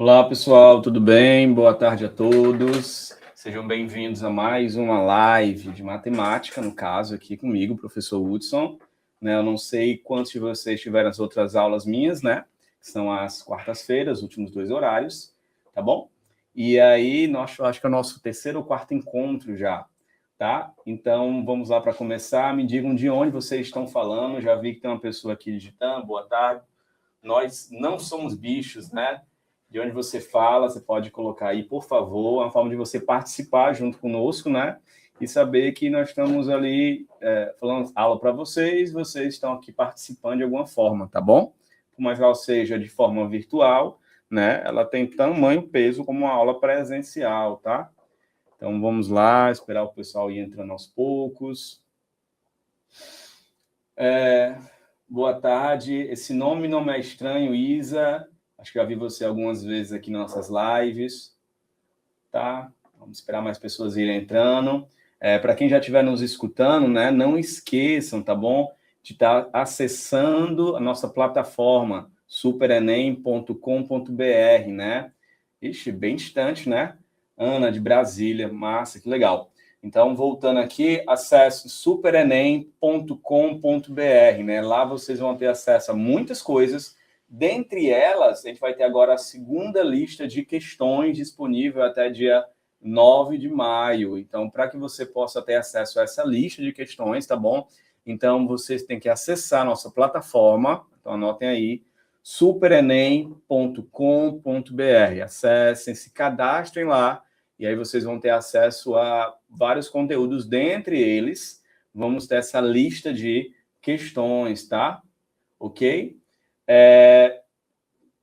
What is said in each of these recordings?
Olá, pessoal, tudo bem? Boa tarde a todos. Sejam bem-vindos a mais uma live de matemática, no caso aqui comigo, professor Hudson. Eu não sei quantos de vocês tiveram as outras aulas minhas, né? Que são as quartas-feiras, os últimos 2 horários, tá bom? E aí, acho que é o nosso terceiro ou quarto encontro já, tá? Então, vamos lá para começar. Me digam de onde vocês estão falando. Já vi que tem uma pessoa aqui digitando. Boa tarde. Nós não somos bichos, né? De onde você fala, você pode colocar aí, por favor, uma forma de você participar junto conosco, né? E saber que nós estamos ali falando aula para vocês, vocês estão aqui participando de alguma forma, tá bom? Por mais que ela seja de forma virtual, né? Ela tem tamanho, peso como uma aula presencial, tá? Então, vamos lá, esperar o pessoal ir entrando aos poucos. Boa tarde. Esse nome não é estranho, Isa. Acho que já vi você algumas vezes aqui nas nossas lives, tá? Vamos esperar mais pessoas irem entrando. Para quem já estiver nos escutando, né, não esqueçam, tá bom? De estar acessando a nossa plataforma, superenem.com.br, né? Ixi, bem distante, né? Ana, de Brasília, massa, que legal. Então, voltando aqui, acesse superenem.com.br, né? Lá vocês vão ter acesso a muitas coisas. Dentre elas, a gente vai ter agora a segunda lista de questões disponível até dia 9 de maio. Então, para que você possa ter acesso a essa lista de questões, tá bom? Então, vocês têm que acessar a nossa plataforma. Então, anotem aí, superenem.com.br. Acessem, se cadastrem lá, e aí vocês vão ter acesso a vários conteúdos. Dentre eles, vamos ter essa lista de questões, tá? Ok?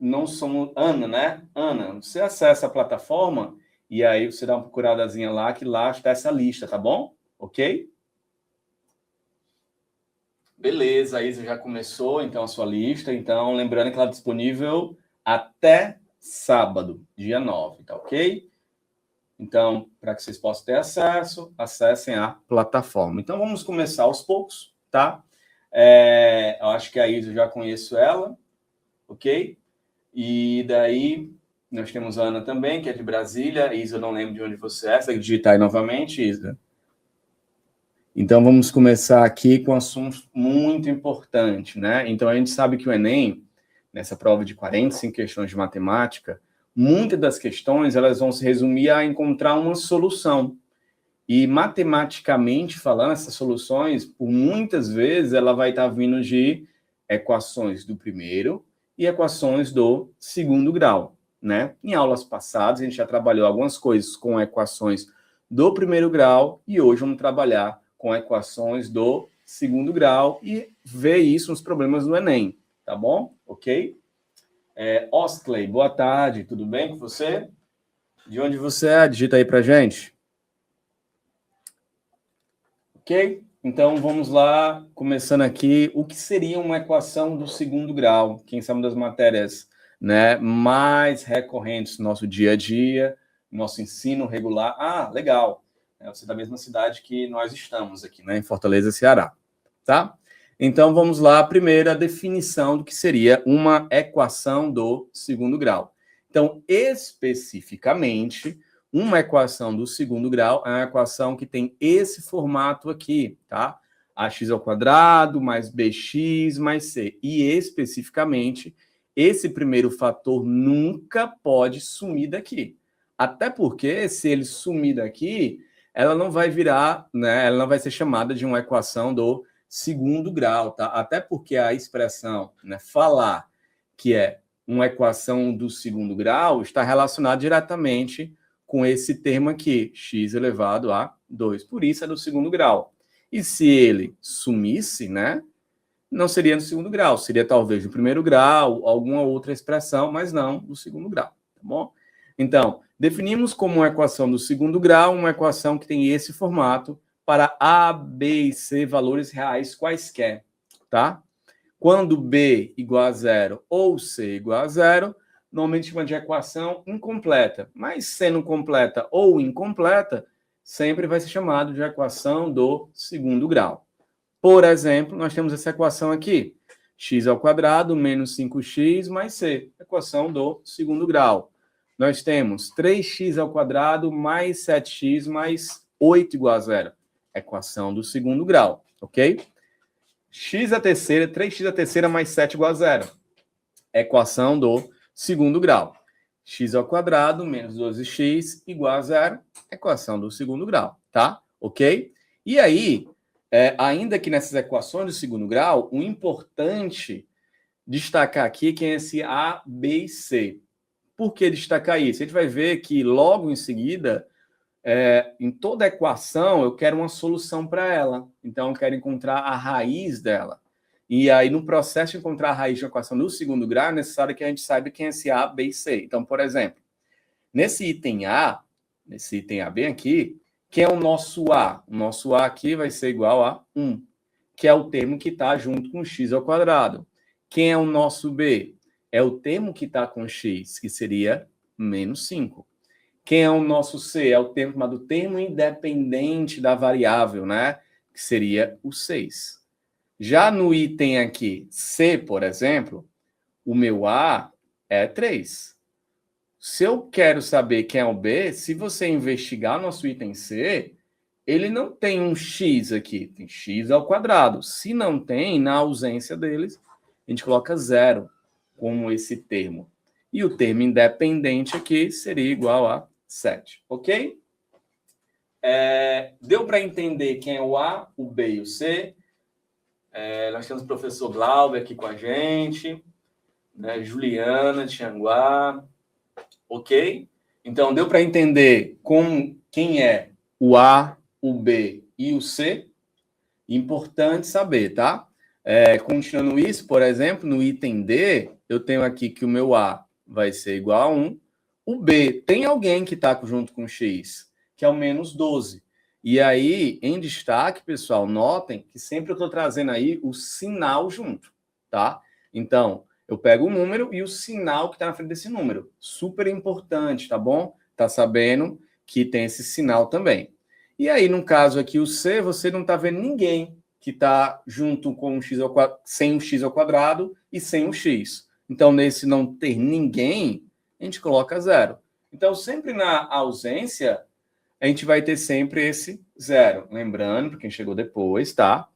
Não somos... Ana, né? Ana, você acessa a plataforma e aí você dá uma procuradazinha lá, que lá está essa lista, tá bom? Ok? Beleza, a Isa já começou, então, a sua lista. Então, lembrando que ela é disponível até sábado, dia 9, tá ok? Então, para que vocês possam ter acesso, acessem a plataforma. Então, vamos começar aos poucos, tá? Eu acho que a Isa, eu já conheço ela, ok? E daí, nós temos a Ana também, que é de Brasília. Isa, eu não lembro de onde você é. Você vai digitar aí novamente, Isa? Então, vamos começar aqui com um assunto muito importante, né? Então, a gente sabe que o Enem, nessa prova de 45 questões de matemática, muitas das questões elas vão se resumir a encontrar uma solução. E, matematicamente falando, essas soluções, por muitas vezes, ela vai estar vindo de equações do primeiro e equações do segundo grau, né? Em aulas passadas, a gente já trabalhou algumas coisas com equações do primeiro grau e hoje vamos trabalhar com equações do segundo grau e ver isso nos problemas do Enem, tá bom? Ok? Ostley, boa tarde, tudo bem com você? De onde você é? Digita aí pra gente. Ok? Então, vamos lá, começando aqui, o que seria uma equação do segundo grau? Quem sabe das matérias, né, mais recorrentes no nosso dia a dia, nosso ensino regular. Ah, legal, você é da mesma cidade que nós estamos aqui, né, em Fortaleza, Ceará, tá? Então, vamos lá, a primeira definição do que seria uma equação do segundo grau. Então, especificamente, uma equação do segundo grau é uma equação que tem esse formato aqui, tá? Ax ao quadrado mais bx mais c. E, especificamente, esse primeiro fator nunca pode sumir daqui. Até porque, se ele sumir daqui, ela não vai virar, né? Ela não vai ser chamada de uma equação do segundo grau, tá? Até porque a expressão, né, falar que é uma equação do segundo grau está relacionada diretamente com esse termo aqui, x elevado a 2. Por isso é do segundo grau. E se ele sumisse, né, não seria no segundo grau, seria talvez do primeiro grau, alguma outra expressão, mas não do segundo grau, tá bom? Então, definimos como uma equação do segundo grau, uma equação que tem esse formato para A, B e C valores reais quaisquer, tá? Quando B igual a zero ou C igual a zero, normalmente chama de equação incompleta. Mas sendo completa ou incompleta, sempre vai ser chamado de equação do segundo grau. Por exemplo, nós temos essa equação aqui. X ao quadrado menos 5x mais c. Equação do segundo grau. nós temos 3x ao quadrado mais 7x mais 8 igual a zero. Equação do segundo grau, ok? X à terceira, 3x à terceira mais 7 igual a zero. Equação do segundo grau. X ao quadrado menos 12x igual a zero. Equação do segundo grau, tá? Ok? E aí, ainda que nessas equações do segundo grau, o importante destacar aqui que é esse A, B e C. Por que destacar isso? A gente vai ver que logo em seguida, em toda equação, eu quero uma solução para ela. Então, eu quero encontrar a raiz dela. E aí, no processo de encontrar a raiz de uma equação do segundo grau, é necessário que a gente saiba quem é esse A, B e C. Então, por exemplo, nesse item A bem aqui, quem é o nosso A? O nosso A aqui vai ser igual a 1, que é o termo que está junto com x ao quadrado. Quem é o nosso B? É o termo que está com x, que seria menos 5. Quem é o nosso C? É o termo chamado termo independente da variável, né? Que seria o 6. Já no item aqui, C, por exemplo, o meu A é 3. Se eu quero saber quem é o B, se você investigar nosso item C, ele não tem um x aqui, tem x ao quadrado. Se não tem, na ausência deles, a gente coloca 0 como esse termo. E o termo independente aqui seria igual a 7, ok? Deu para entender quem é o A, o B e o C? Nós temos o professor Glauber aqui com a gente, né? Juliana de Xanguá, ok? Então, deu para entender quem é o A, o B e o C? Importante saber, tá? Continuando isso, por exemplo, no item D, eu tenho aqui que o meu A vai ser igual a 1. O B, tem alguém que está junto com X, que é o menos 12. E aí, em destaque, pessoal, notem que sempre eu estou trazendo aí o sinal junto, tá? Então, eu pego o número e o sinal que está na frente desse número. Super importante, tá bom? Tá sabendo que tem esse sinal também. E aí, no caso aqui, o C, você não está vendo ninguém que está junto com o x ao quadrado, sem o x ao quadrado e sem o x. Então, nesse não ter ninguém, a gente coloca 0. Então, sempre na ausência, a gente vai ter sempre esse 0. Lembrando, para quem chegou depois, tá?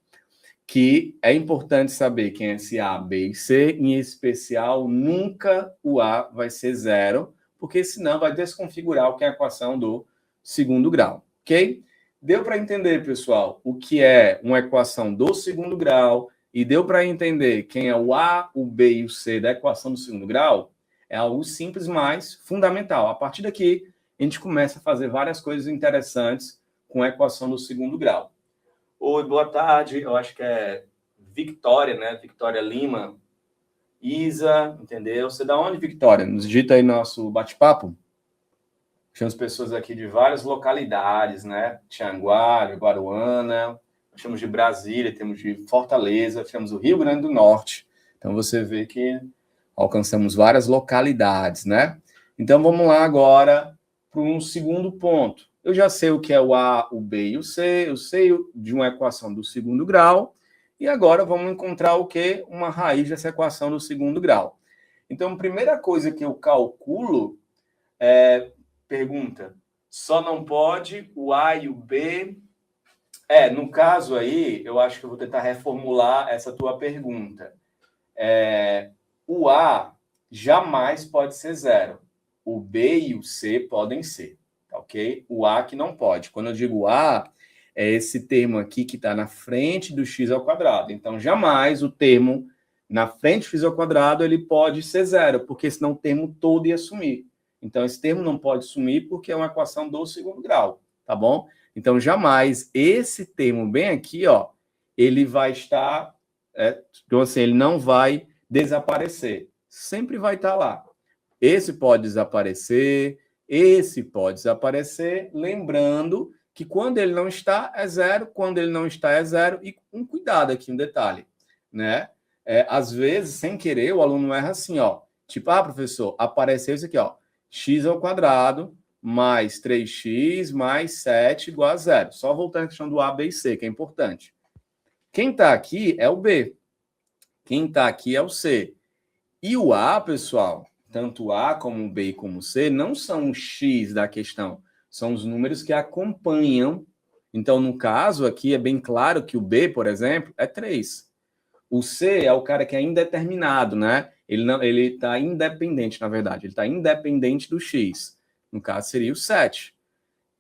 Que é importante saber quem é esse A, B e C. Em especial, nunca o A vai ser 0, porque senão vai desconfigurar o que é a equação do segundo grau, ok? Deu para entender, pessoal, o que é uma equação do segundo grau e deu para entender quem é o A, o B e o C da equação do segundo grau? É algo simples, mas fundamental. A partir daqui, a gente começa a fazer várias coisas interessantes com a equação do segundo grau. Oi, boa tarde. Eu acho que é Victória, né? Victória Lima. Isa, entendeu? Você da onde, Victória? Nos digita aí nosso bate-papo. Temos pessoas aqui de várias localidades, né? Tianguá, Guaruana, temos de Brasília, temos de Fortaleza, temos o Rio Grande do Norte. Então, você vê que alcançamos várias localidades, né? Então, vamos lá agora para um segundo ponto. Eu já sei o que é o A, o B e o C, eu sei de uma equação do segundo grau, e agora vamos encontrar o quê? Uma raiz dessa equação do segundo grau. Então, a primeira coisa que eu calculo pergunta, só não pode o A e o B... no caso aí, eu acho que eu vou tentar reformular essa tua pergunta. O A jamais pode ser 0. O B e o C podem ser, tá ok? O A que não pode. Quando eu digo A, é esse termo aqui que está na frente do x ao quadrado. Então, jamais o termo na frente do x ao quadrado ele pode ser 0, porque senão o termo todo ia sumir. Então, esse termo não pode sumir porque é uma equação do segundo grau, tá bom? Então, jamais esse termo bem aqui, ó, ele vai estar... então, assim, ele não vai desaparecer. Sempre vai estar lá. Esse pode desaparecer, esse pode desaparecer, lembrando que quando ele não está, é 0, quando ele não está, é 0, e um cuidado aqui, um detalhe, né? Às vezes, sem querer, o aluno erra assim, ó, tipo, professor, apareceu isso aqui, ó, x ao quadrado mais 3x mais 7 igual a 0. Só voltando à questão do A, B e C, que é importante. Quem está aqui é o B. Quem está aqui é o C. E o A, pessoal, tanto A como B como C não são o X da questão, são os números que acompanham. Então, no caso aqui, é bem claro que o B, por exemplo, é 3. O C é o cara que é indeterminado, né? Ele está independente, na verdade. Ele está independente do X. No caso, seria o 7.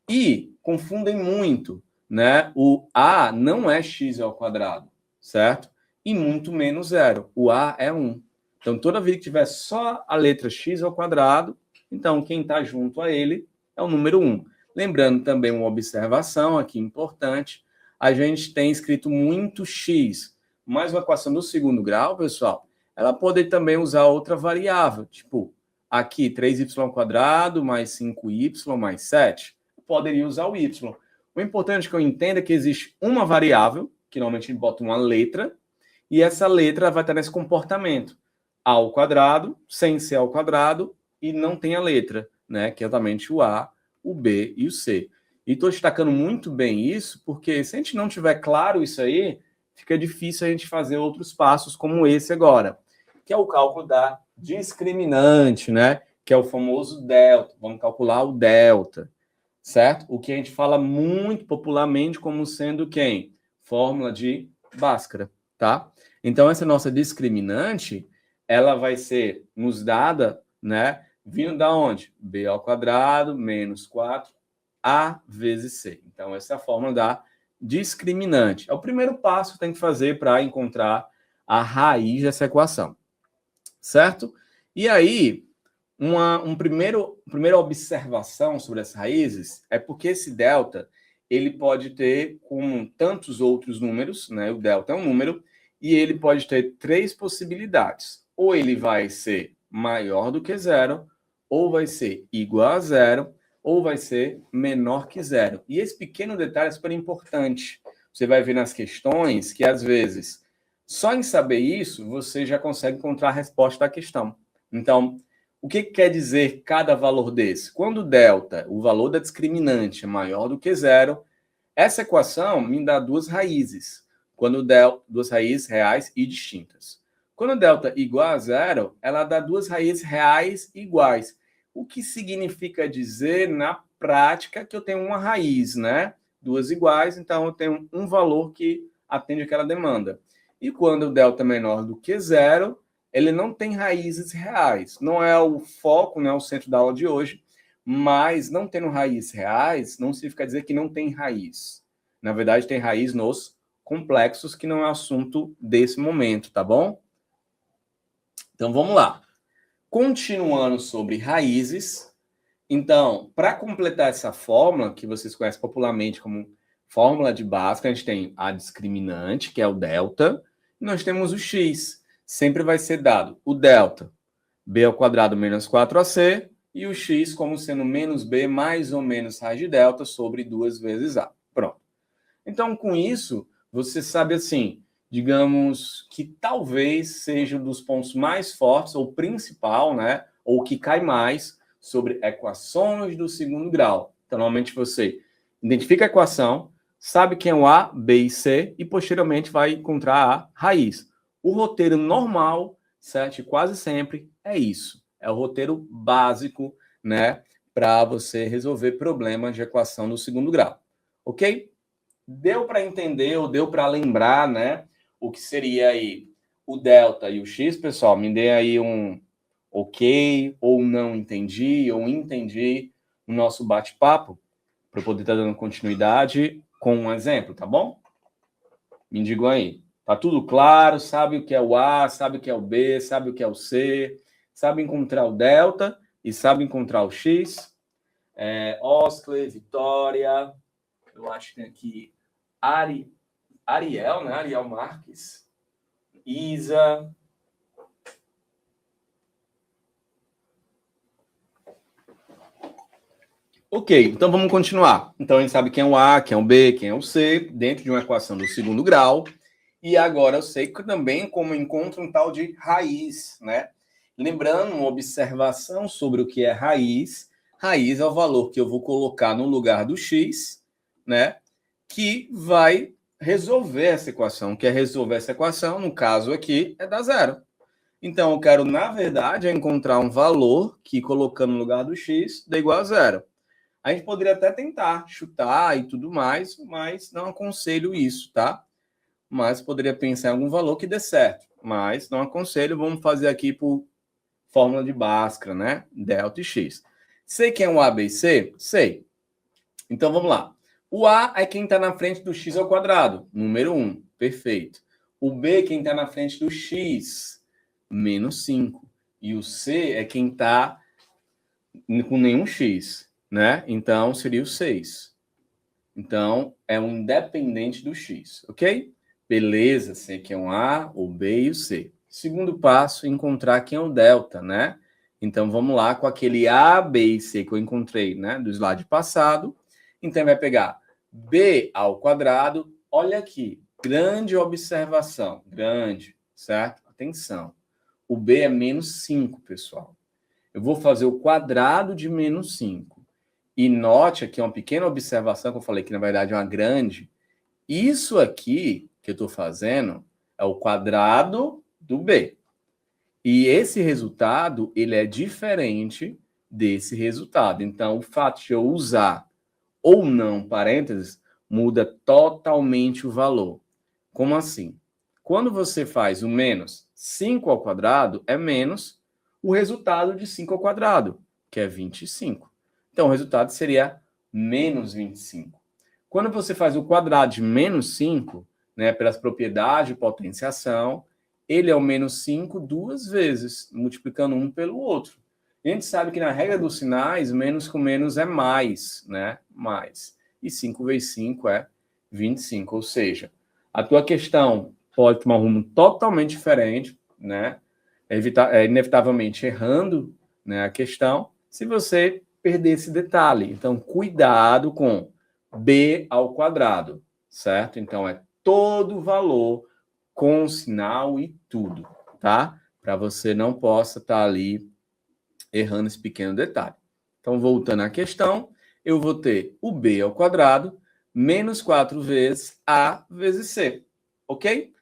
E confundem muito, né? O A não é x ao quadrado, certo? E muito menos zero. O A é 1. Então, toda vez que tiver só a letra x ao quadrado, então quem está junto a ele é o número 1. Lembrando também uma observação aqui importante, a gente tem escrito muito x, mas uma equação do segundo grau, pessoal, ela pode também usar outra variável, tipo, aqui 3y² mais 5y mais 7, poderia usar o y. O importante que eu entenda é que existe uma variável, que normalmente a gente bota uma letra, e essa letra vai estar nesse comportamento. A ao quadrado, sem ser ao quadrado, e não tem a letra, né? Que é exatamente o A, o B e o C. E estou destacando muito bem isso, porque se a gente não tiver claro isso aí, fica difícil a gente fazer outros passos como esse agora, que é o cálculo da discriminante, né? Que é o famoso delta. Vamos calcular o delta, certo? O que a gente fala muito popularmente como sendo quem? Fórmula de Bhaskara, tá? Então, essa nossa discriminante, ela vai ser nos dada, né? Vindo da onde? B ao quadrado menos 4A vezes C. Então, essa é a fórmula da discriminante. É o primeiro passo que tem que fazer para encontrar a raiz dessa equação, certo? E aí, primeira observação sobre as raízes é porque esse delta ele pode ter como tantos outros números, né? O delta é um número, e ele pode ter 3 possibilidades. Ou ele vai ser maior do que zero, ou vai ser igual a zero, ou vai ser menor que zero. E esse pequeno detalhe é super importante. Você vai ver nas questões que, às vezes, só em saber isso, você já consegue encontrar a resposta da questão. Então, o que quer dizer cada valor desse? Quando o delta, o valor da discriminante, é maior do que zero, essa equação me dá duas raízes. Quando o delta, duas raízes reais e distintas. Quando o delta é igual a zero, ela dá duas raízes reais iguais. O que significa dizer, na prática, que eu tenho uma raiz, né? Duas iguais, então eu tenho um valor que atende aquela demanda. E quando o delta é menor do que zero, ele não tem raízes reais. Não é o foco, não é o centro da aula de hoje, mas não tendo raízes reais não significa dizer que não tem raiz. Na verdade, tem raiz nos complexos, que não é assunto desse momento, tá bom? Então, vamos lá. Continuando sobre raízes, então, para completar essa fórmula, que vocês conhecem popularmente como fórmula de Bhaskara, a gente tem a discriminante, que é o delta, e nós temos o x. Sempre vai ser dado o delta, b ao quadrado menos 4ac, e o x como sendo menos b mais ou menos raiz de delta sobre 2 vezes a. Pronto. Então, com isso, você sabe assim, digamos que talvez seja um dos pontos mais fortes, ou principal, né? Ou que cai mais sobre equações do segundo grau. Então, normalmente você identifica a equação, sabe quem é o A, B e C, e posteriormente vai encontrar a raiz. O roteiro normal, certo? Quase sempre é isso. É o roteiro básico, né? Para você resolver problemas de equação do segundo grau. Ok? Deu para entender ou deu para lembrar, né? O que seria aí o delta e o x, pessoal? Me dê aí um ok, ou não entendi, ou entendi no nosso bate-papo, para eu poder estar dando continuidade com um exemplo, tá bom? Me digam aí. Tá tudo claro? Sabe o que é o A, sabe o que é o B, sabe o que é o C, sabe encontrar o delta e sabe encontrar o x? Oscle, Vitória, eu acho que tem aqui Ariel, né? Ariel Marques, Isa. Ok, então vamos continuar. Então a gente sabe quem é o A, quem é o B, quem é o C, dentro de uma equação do segundo grau. E agora eu sei que também como encontro um tal de raiz, né? Lembrando uma observação sobre o que é raiz. Raiz é o valor que eu vou colocar no lugar do x, né? Que vai resolver essa equação. Quer resolver essa equação, no caso aqui, é dar zero. Então, eu quero, na verdade, encontrar um valor que, colocando no lugar do x, dê igual a zero. A gente poderia até tentar chutar e tudo mais, mas não aconselho isso, tá? Mas poderia pensar em algum valor que dê certo. Mas não aconselho, vamos fazer aqui por fórmula de Bhaskara, né? Delta e x. Sei quem é o A, B e C? Sei. Então, vamos lá. O A é quem está na frente do x ao quadrado, número 1. Perfeito. O B é quem está na frente do x, menos 5. E o C é quem está com nenhum x, né? Então, seria o 6. Então, é um independente do x, ok? Beleza, sei que é um A, o B e o C. Segundo passo, encontrar quem é o delta, né? Então, vamos lá com aquele A, B e C que eu encontrei, né? Do slide passado. Então, vai pegar B ao quadrado. Olha aqui, grande observação, grande, certo? Atenção. O B é menos 5, pessoal. Eu vou fazer o quadrado de menos 5. E note aqui uma pequena observação que eu falei que, na verdade, é uma grande. Isso aqui que eu estou fazendo é o quadrado do B. E esse resultado, ele é diferente desse resultado. Então, o fato de eu usar ou não parênteses muda totalmente o valor. Como assim? Quando você faz o menos 5 ao quadrado, é menos o resultado de 5 ao quadrado, que é 25. Então, o resultado seria menos 25. Quando você faz o quadrado de menos 5, né, pelas propriedades de potenciação, ele é o menos 5 duas vezes, multiplicando um pelo outro. A gente sabe que na regra dos sinais, menos com menos é mais, né? Mais. E 5 vezes 5 é 25. Ou seja, a tua questão pode tomar um rumo totalmente diferente, né? Inevitavelmente errando, né, a questão, se você perder esse detalhe. Então, cuidado com B ao quadrado, certo? Então, é todo o valor com sinal e tudo, tá? Para você não possa estar ali errando esse pequeno detalhe. Então, voltando à questão, eu vou ter o B ao quadrado menos 4 vezes A vezes C, ok?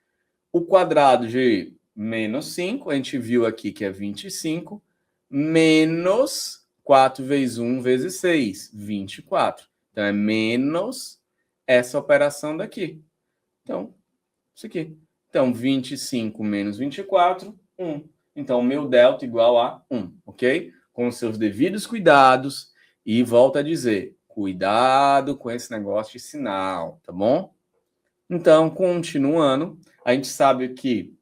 O quadrado de menos 5, a gente viu aqui que é 25, menos 4 vezes 1 vezes 6, 24. Então, é menos essa operação daqui. Então, isso aqui. Então, 25 menos 24, 1. Então, o meu delta igual a 1, ok? Com os seus devidos cuidados. E volto a dizer, cuidado com esse negócio de sinal, tá bom? Então, continuando, a gente sabe que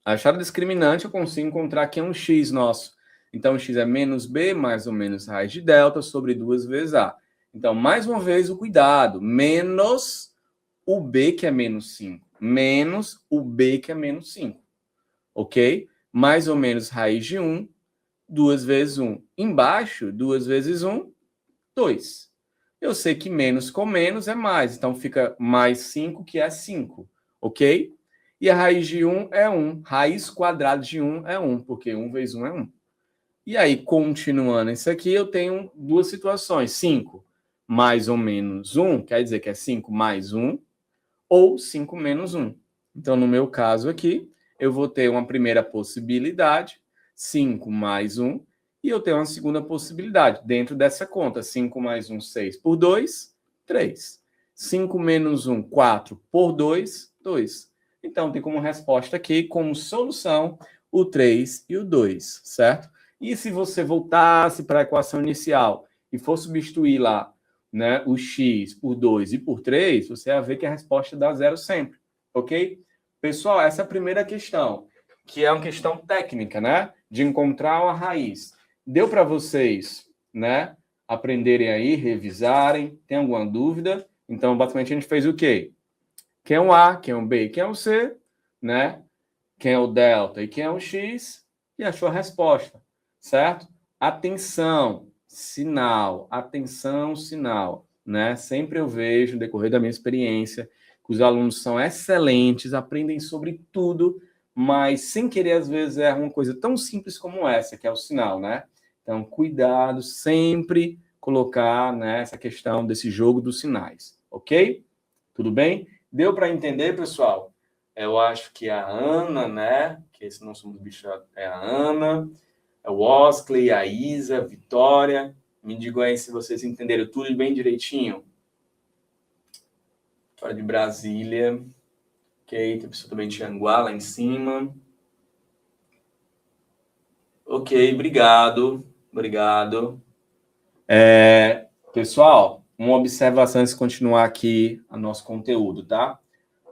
a achada discriminante eu consigo encontrar que é um x nosso. Então, o x é menos b mais ou menos raiz de delta sobre 2 vezes a. Então, mais uma vez, o cuidado. Menos o b, que é menos 5. Menos o b, que é menos 5. Ok? Mais ou menos raiz de 1, 2 vezes 1. Embaixo, 2 vezes 1, 2. Eu sei que menos com menos é mais, então fica mais 5, que é 5, ok? E a raiz de 1 é 1. Raiz quadrada de 1 é 1, porque 1 vezes 1 é 1. E aí, continuando isso aqui, eu tenho duas situações. 5 mais ou menos 1, quer dizer que é 5 mais 1, ou 5 menos 1. Então, no meu caso aqui, eu vou ter uma primeira possibilidade, 5 mais 1, e eu tenho uma segunda possibilidade, dentro dessa conta, 5 mais 1, 6 por 2, 3. 5 menos 1, 4 por 2, 2. Então, tem como resposta aqui, como solução, o 3 e o 2, certo? E se você voltasse para a equação inicial e for substituir lá, né, o x por 2 e por 3, você vai ver que a resposta dá zero sempre, ok? Pessoal, essa é a primeira questão, que é uma questão técnica, né? De encontrar uma raiz. Deu para vocês, né, aprenderem aí, revisarem? Tem alguma dúvida? Então, basicamente, a gente fez o quê? Quem é o A, quem é o B, quem é o C, né? Quem é o delta e quem é o x, e achou a resposta, certo? Atenção, sinal, atenção, sinal, né? Sempre eu vejo, no decorrer da minha experiência, que os alunos são excelentes, aprendem sobre tudo, mas sem querer, às vezes, é uma coisa tão simples como essa, que é o sinal, né? Então, cuidado, sempre colocar, né, essa questão desse jogo dos sinais, ok? Tudo bem? Deu para entender, pessoal? Eu acho que é a Ana, né? Que esse não somos bichos é a Ana. É o Osley, a Isa, a Vitória. Me digam aí se vocês entenderam tudo bem direitinho. Fora de Brasília. Ok, tem pessoa também de Tianguá lá em cima. Ok, obrigado. Obrigado. Pessoal, uma observação antes de continuar aqui o nosso conteúdo, tá?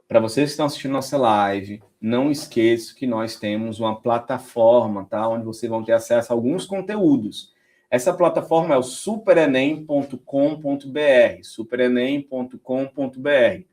Para vocês que estão assistindo nossa live, não esqueçam que nós temos uma plataforma, tá? Onde vocês vão ter acesso a alguns conteúdos. Essa plataforma é o superenem.com.br, superenem.com.br.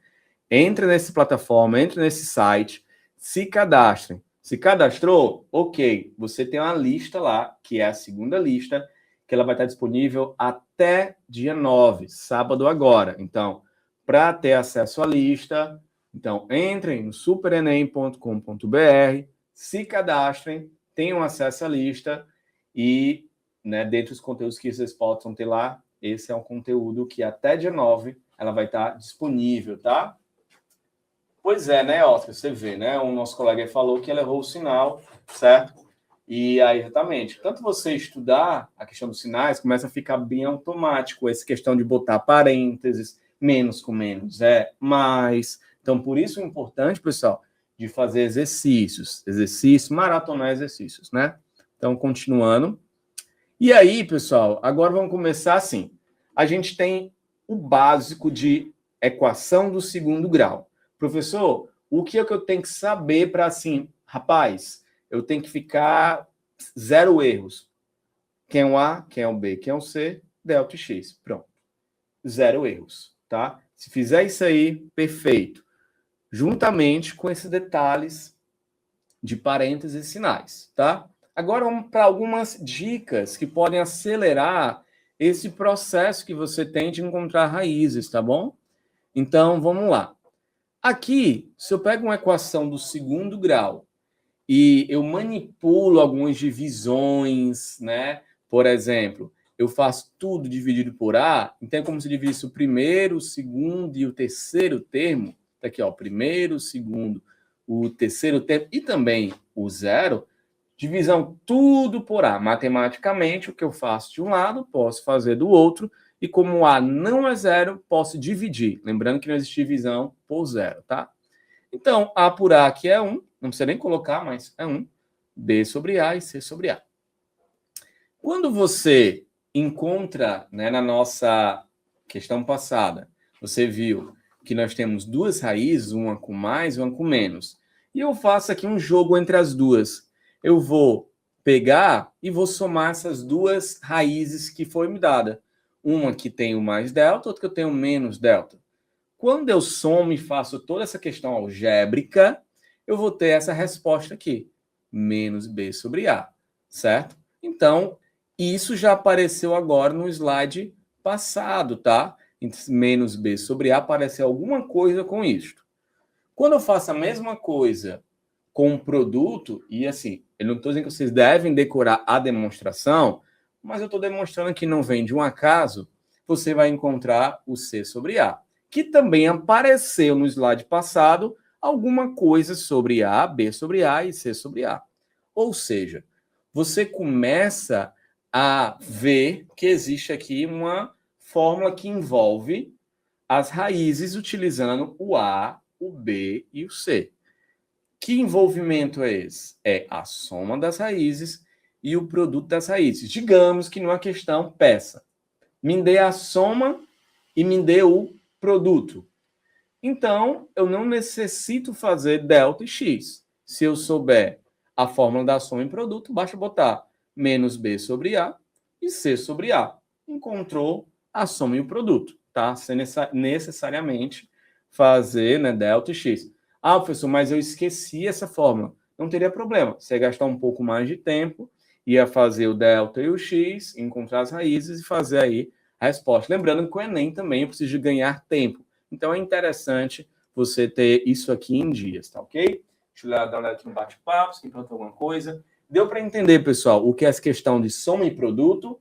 Entre nessa plataforma, entre nesse site, se cadastrem. Se cadastrou? Ok. Você tem uma lista lá, que é a segunda lista, que ela vai estar disponível até dia 9, sábado agora. Então, para ter acesso à lista, então entrem no superenem.com.br, se cadastrem, tenham acesso à lista e, né, dentre os conteúdos que vocês possam ter lá, esse é um conteúdo que até dia 9 ela vai estar disponível, tá? Pois é, né, Oscar? Você vê, né? O nosso colega falou que ele errou o sinal, certo? E aí, exatamente, tanto você estudar a questão dos sinais, começa a ficar bem automático essa questão de botar parênteses, menos com menos, mais. Então, por isso é importante, pessoal, de fazer exercícios, maratonar exercícios, né? Então, continuando. E aí, pessoal, agora vamos começar assim. A gente tem o básico de equação do segundo grau. Professor, o que é que eu tenho que saber para assim, rapaz, eu tenho que ficar 0 erros. Quem é o A, quem é o B, quem é o C, delta e x. Pronto. 0 erros, tá? Se fizer isso aí, perfeito. Juntamente com esses detalhes de parênteses e sinais, tá? Agora vamos para algumas dicas que podem acelerar esse processo que você tem de encontrar raízes, tá bom? Então, vamos lá. Aqui, se eu pego uma equação do segundo grau e eu manipulo algumas divisões, né? Por exemplo, eu faço tudo dividido por A, então é como se dividisse o primeiro, o segundo e o terceiro termo. Tá aqui, ó, primeiro, segundo, o terceiro termo e também o zero. Divisão tudo por A. Matematicamente, o que eu faço de um lado, posso fazer do outro. E como A não é zero, posso dividir. Lembrando que não existe divisão por zero, tá? Então, A por A aqui é 1. Não precisa nem colocar, mas é 1. B sobre A e C sobre A. Quando você encontra, né, na nossa questão passada, você viu que nós temos duas raízes, uma com mais e uma com menos. E eu faço aqui um jogo entre as duas. Eu vou pegar e vou somar essas duas raízes que foi me dada. Uma que tem o mais delta, outra que eu tenho menos delta. Quando eu somo e faço toda essa questão algébrica, eu vou ter essa resposta aqui, menos B sobre A, certo? Então, isso já apareceu agora no slide passado, tá? Menos B sobre A apareceu alguma coisa com isto. Quando eu faço a mesma coisa com um produto, e assim, eu não estou dizendo que vocês devem decorar a demonstração, mas eu estou demonstrando que não vem de um acaso, você vai encontrar o C sobre A, que também apareceu no slide passado alguma coisa sobre A, B sobre A e C sobre A. Ou seja, você começa a ver que existe aqui uma fórmula que envolve as raízes utilizando o A, o B e o C. Que envolvimento é esse? É a soma das raízes e o produto das raízes. Digamos que numa questão peça, me dê a soma e me dê o produto. Então, eu não necessito fazer delta e x. Se eu souber a fórmula da soma em produto, basta botar menos B sobre A e C sobre A. Encontrou a soma e o produto, tá? Sem necessariamente fazer, né, delta e x. Ah, professor, mas eu esqueci essa fórmula. Não teria problema. Você ia gastar um pouco mais de tempo, ia fazer o delta e o x, encontrar as raízes e fazer aí a resposta. Lembrando que o Enem também precisa de ganhar tempo. Então é interessante você ter isso aqui em dias, tá ok? Deixa eu dar uma olhada aqui no bate-papo, se perguntou alguma coisa. Deu para entender, pessoal, o que é essa questão de soma e produto?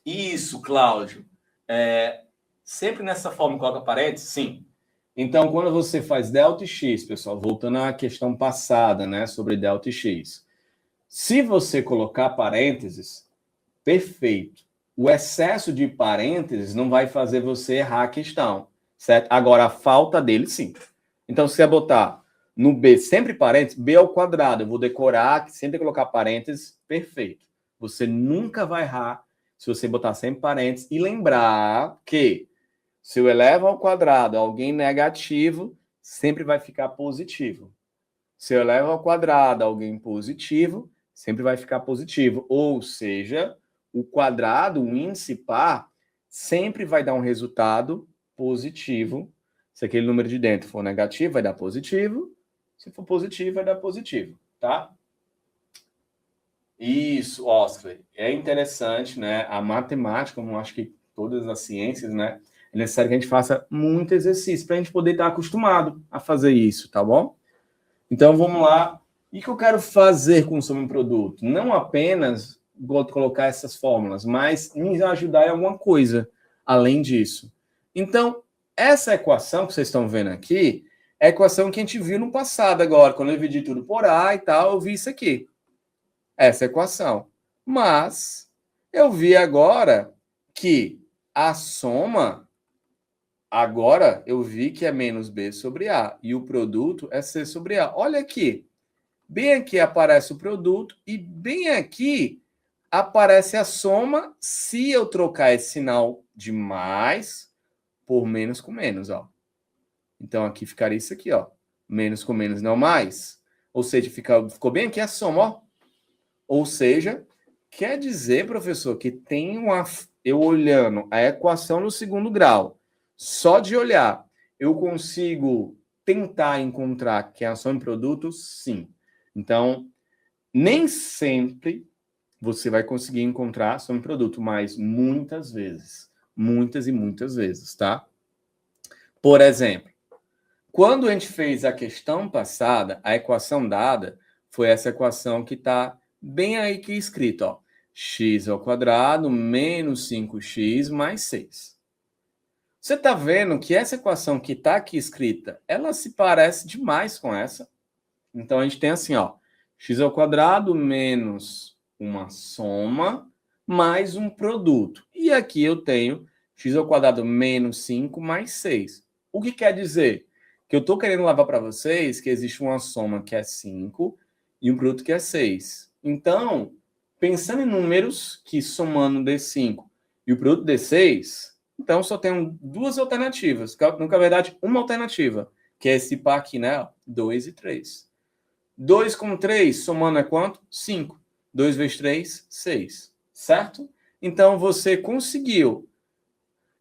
Isso, Cláudio. Sempre nessa forma coloca parênteses? Sim. Então, quando você faz delta e x, pessoal, voltando à questão passada, né, sobre delta e x, se você colocar parênteses, perfeito. O excesso de parênteses não vai fazer você errar a questão, certo? Agora, a falta dele, sim. Então, se você botar no B sempre parênteses, B ao quadrado, eu vou decorar, sempre colocar parênteses, perfeito. Você nunca vai errar se você botar sempre parênteses e lembrar que se eu elevo ao quadrado alguém negativo, sempre vai ficar positivo. Se eu elevo ao quadrado alguém positivo, sempre vai ficar positivo. Ou seja, o quadrado, o índice par, sempre vai dar um resultado positivo. Se aquele número de dentro for negativo, vai dar positivo. Se for positivo, vai dar positivo, tá? Isso, Oscar. É interessante, né? A matemática, como acho que todas as ciências, né? É necessário que a gente faça muito exercício para a gente poder estar acostumado a fazer isso, tá bom? Então, vamos lá. E o que eu quero fazer com o subproduto? Não apenas colocar essas fórmulas, mas me ajudar em alguma coisa além disso. Então, essa equação que vocês estão vendo aqui é a equação que a gente viu no passado agora. Quando eu dividi tudo por A e tal, eu vi isso aqui. Essa equação. Mas eu vi agora que a soma, agora eu vi que é menos B sobre A. E o produto é C sobre A. Olha aqui. Bem aqui aparece o produto e bem aqui aparece a soma se eu trocar esse sinal de mais por menos com menos, ó. Então aqui ficaria isso aqui, ó. Menos com menos não mais. Ou seja, ficou bem aqui a soma, ó. Ou seja, quer dizer, professor, que tem eu olhando a equação no segundo grau, só de olhar, eu consigo tentar encontrar que é a soma de produtos? Sim. Então, nem sempre você vai conseguir encontrar soma de produto, mas muitas vezes. Muitas e muitas vezes, tá? Por exemplo, quando a gente fez a questão passada, a equação dada foi essa equação que está bem aí que escrito, ó. X ao quadrado menos 5x mais 6. Você está vendo que essa equação que está aqui escrita, ela se parece demais com essa. Então, a gente tem assim, ó. X ao quadrado menos uma soma mais um produto. E aqui eu tenho x ao quadrado menos 5 mais 6. O que quer dizer? Que eu estou querendo levar para vocês que existe uma soma que é 5 e um produto que é 6. Então, pensando em números que somando dê 5 e o produto dê 6, então só tenho duas alternativas. Na verdade, uma alternativa, que é esse par aqui, né? 2 e 3. 2 com 3, somando é quanto? 5. 2 vezes 3, 6. Certo? Então, você conseguiu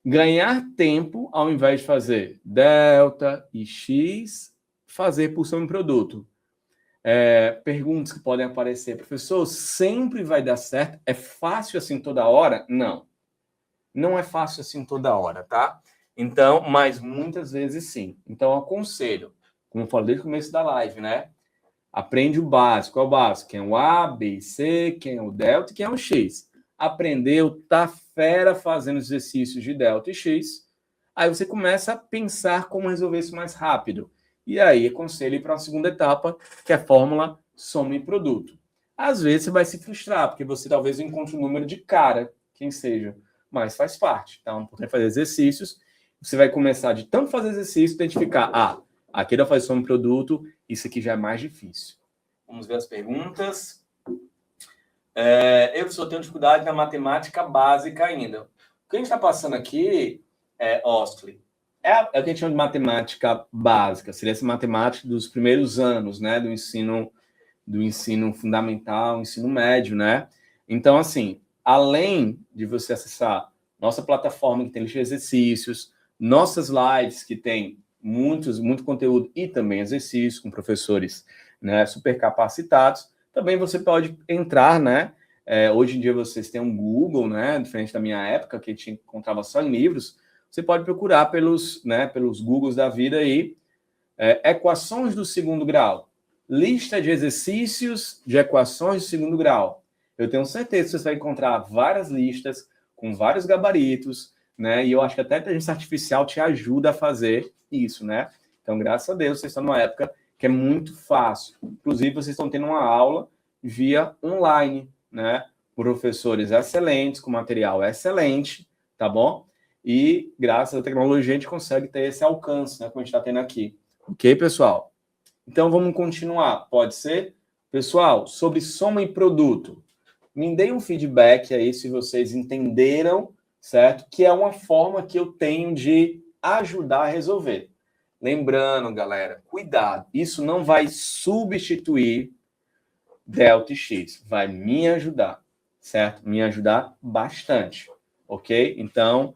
ganhar tempo ao invés de fazer delta e x, fazer por soma de produto. Perguntas que podem aparecer. Professor, sempre vai dar certo? É fácil assim toda hora? Não. Não é fácil assim toda hora, tá? Então, mas muitas vezes sim. Então, aconselho, como eu falei desde o começo da live, né? Aprende o básico. Qual é o básico? Quem é o A, B e C, quem é o delta e quem é o X. Aprendeu, tá fera fazendo exercícios de delta e X. Aí você começa a pensar como resolver isso mais rápido. E aí, aconselho ir para a segunda etapa, que é a fórmula soma e produto. Às vezes você vai se frustrar, porque você talvez encontre um número de cara, quem seja, mas faz parte. Então, por fazer exercícios, você vai começar de tanto fazer exercício, identificar, aqui dá para fazer soma e produto, isso aqui já é mais difícil. Vamos ver as perguntas. Eu só tenho dificuldade na matemática básica ainda. O que a gente está passando aqui, Ostli, é o que a gente chama de matemática básica. Seria essa matemática dos primeiros anos, né, do ensino fundamental, ensino médio, né? Então, assim, além de você acessar nossa plataforma que tem lista de exercícios, nossas lives que tem muito conteúdo e também exercícios com professores, né, super capacitados, também você pode entrar, né? Hoje em dia vocês têm um Google, né? Diferente da minha época, que a gente encontrava só em livros, você pode procurar pelos Googles da vida aí, equações do segundo grau, lista de exercícios de equações de segundo grau. Eu tenho certeza que você vai encontrar várias listas com vários gabaritos, né? E eu acho que até a inteligência artificial te ajuda a fazer isso, né? Então, graças a Deus, vocês estão numa época que é muito fácil. Inclusive, vocês estão tendo uma aula via online, né? Professores excelentes, com material excelente, tá bom? E graças à tecnologia a gente consegue ter esse alcance, né? Como a gente está tendo aqui. Ok, pessoal? Então, vamos continuar. Pode ser? Pessoal, sobre soma e produto. Me deem um feedback aí se vocês entenderam, certo? Que é uma forma que eu tenho de ajudar a resolver. Lembrando, galera, cuidado. Isso não vai substituir delta e x. Vai me ajudar, certo? Me ajudar bastante, ok? Então,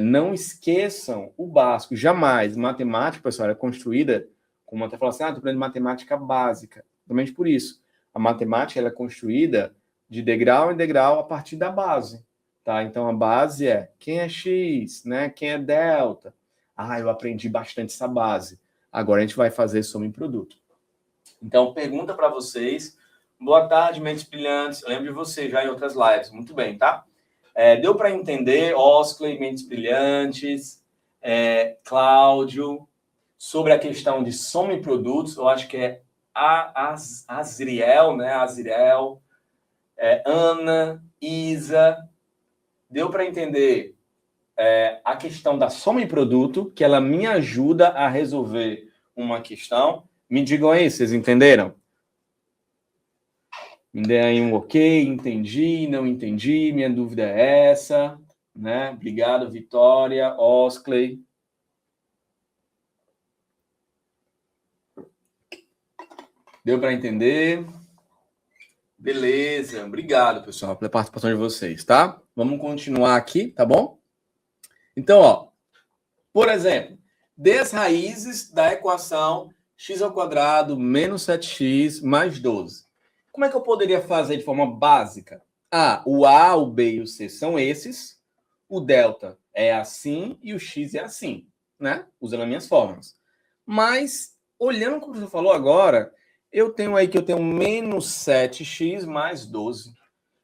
não esqueçam o básico. Jamais. Matemática, pessoal, é construída, como até falou assim, estou aprendendo matemática básica. Exatamente por isso. A matemática ela é construída de degrau em degrau a partir da base. Tá? Então, a base é quem é x, né? Quem é delta. Eu aprendi bastante essa base. Agora a gente vai fazer soma em produto. Então, pergunta para vocês. Boa tarde, mentes brilhantes. Eu lembro de você já em outras lives. Muito bem, tá? Deu para entender, Osclay, mentes brilhantes, Cláudio, sobre a questão de soma em produtos. Eu acho que é Azriel, né? Azriel, Ana, Isa. Deu para entender a questão da soma em produto, que ela me ajuda a resolver uma questão. Me digam aí, vocês entenderam? Me dê aí um ok, entendi, não entendi, minha dúvida é essa, né? Obrigado, Vitória, Osclay. Deu para entender? Beleza, obrigado, pessoal, pela participação de vocês, tá? Vamos continuar aqui, tá bom? Então, ó, por exemplo, dê as raízes da equação x ao quadrado menos 7x mais 12. Como é que eu poderia fazer de forma básica? O A, o B e o C são esses, o delta é assim e o x é assim, né? Usando as minhas fórmulas. Mas, olhando como você falou agora, eu tenho aí que eu tenho menos 7x mais 12.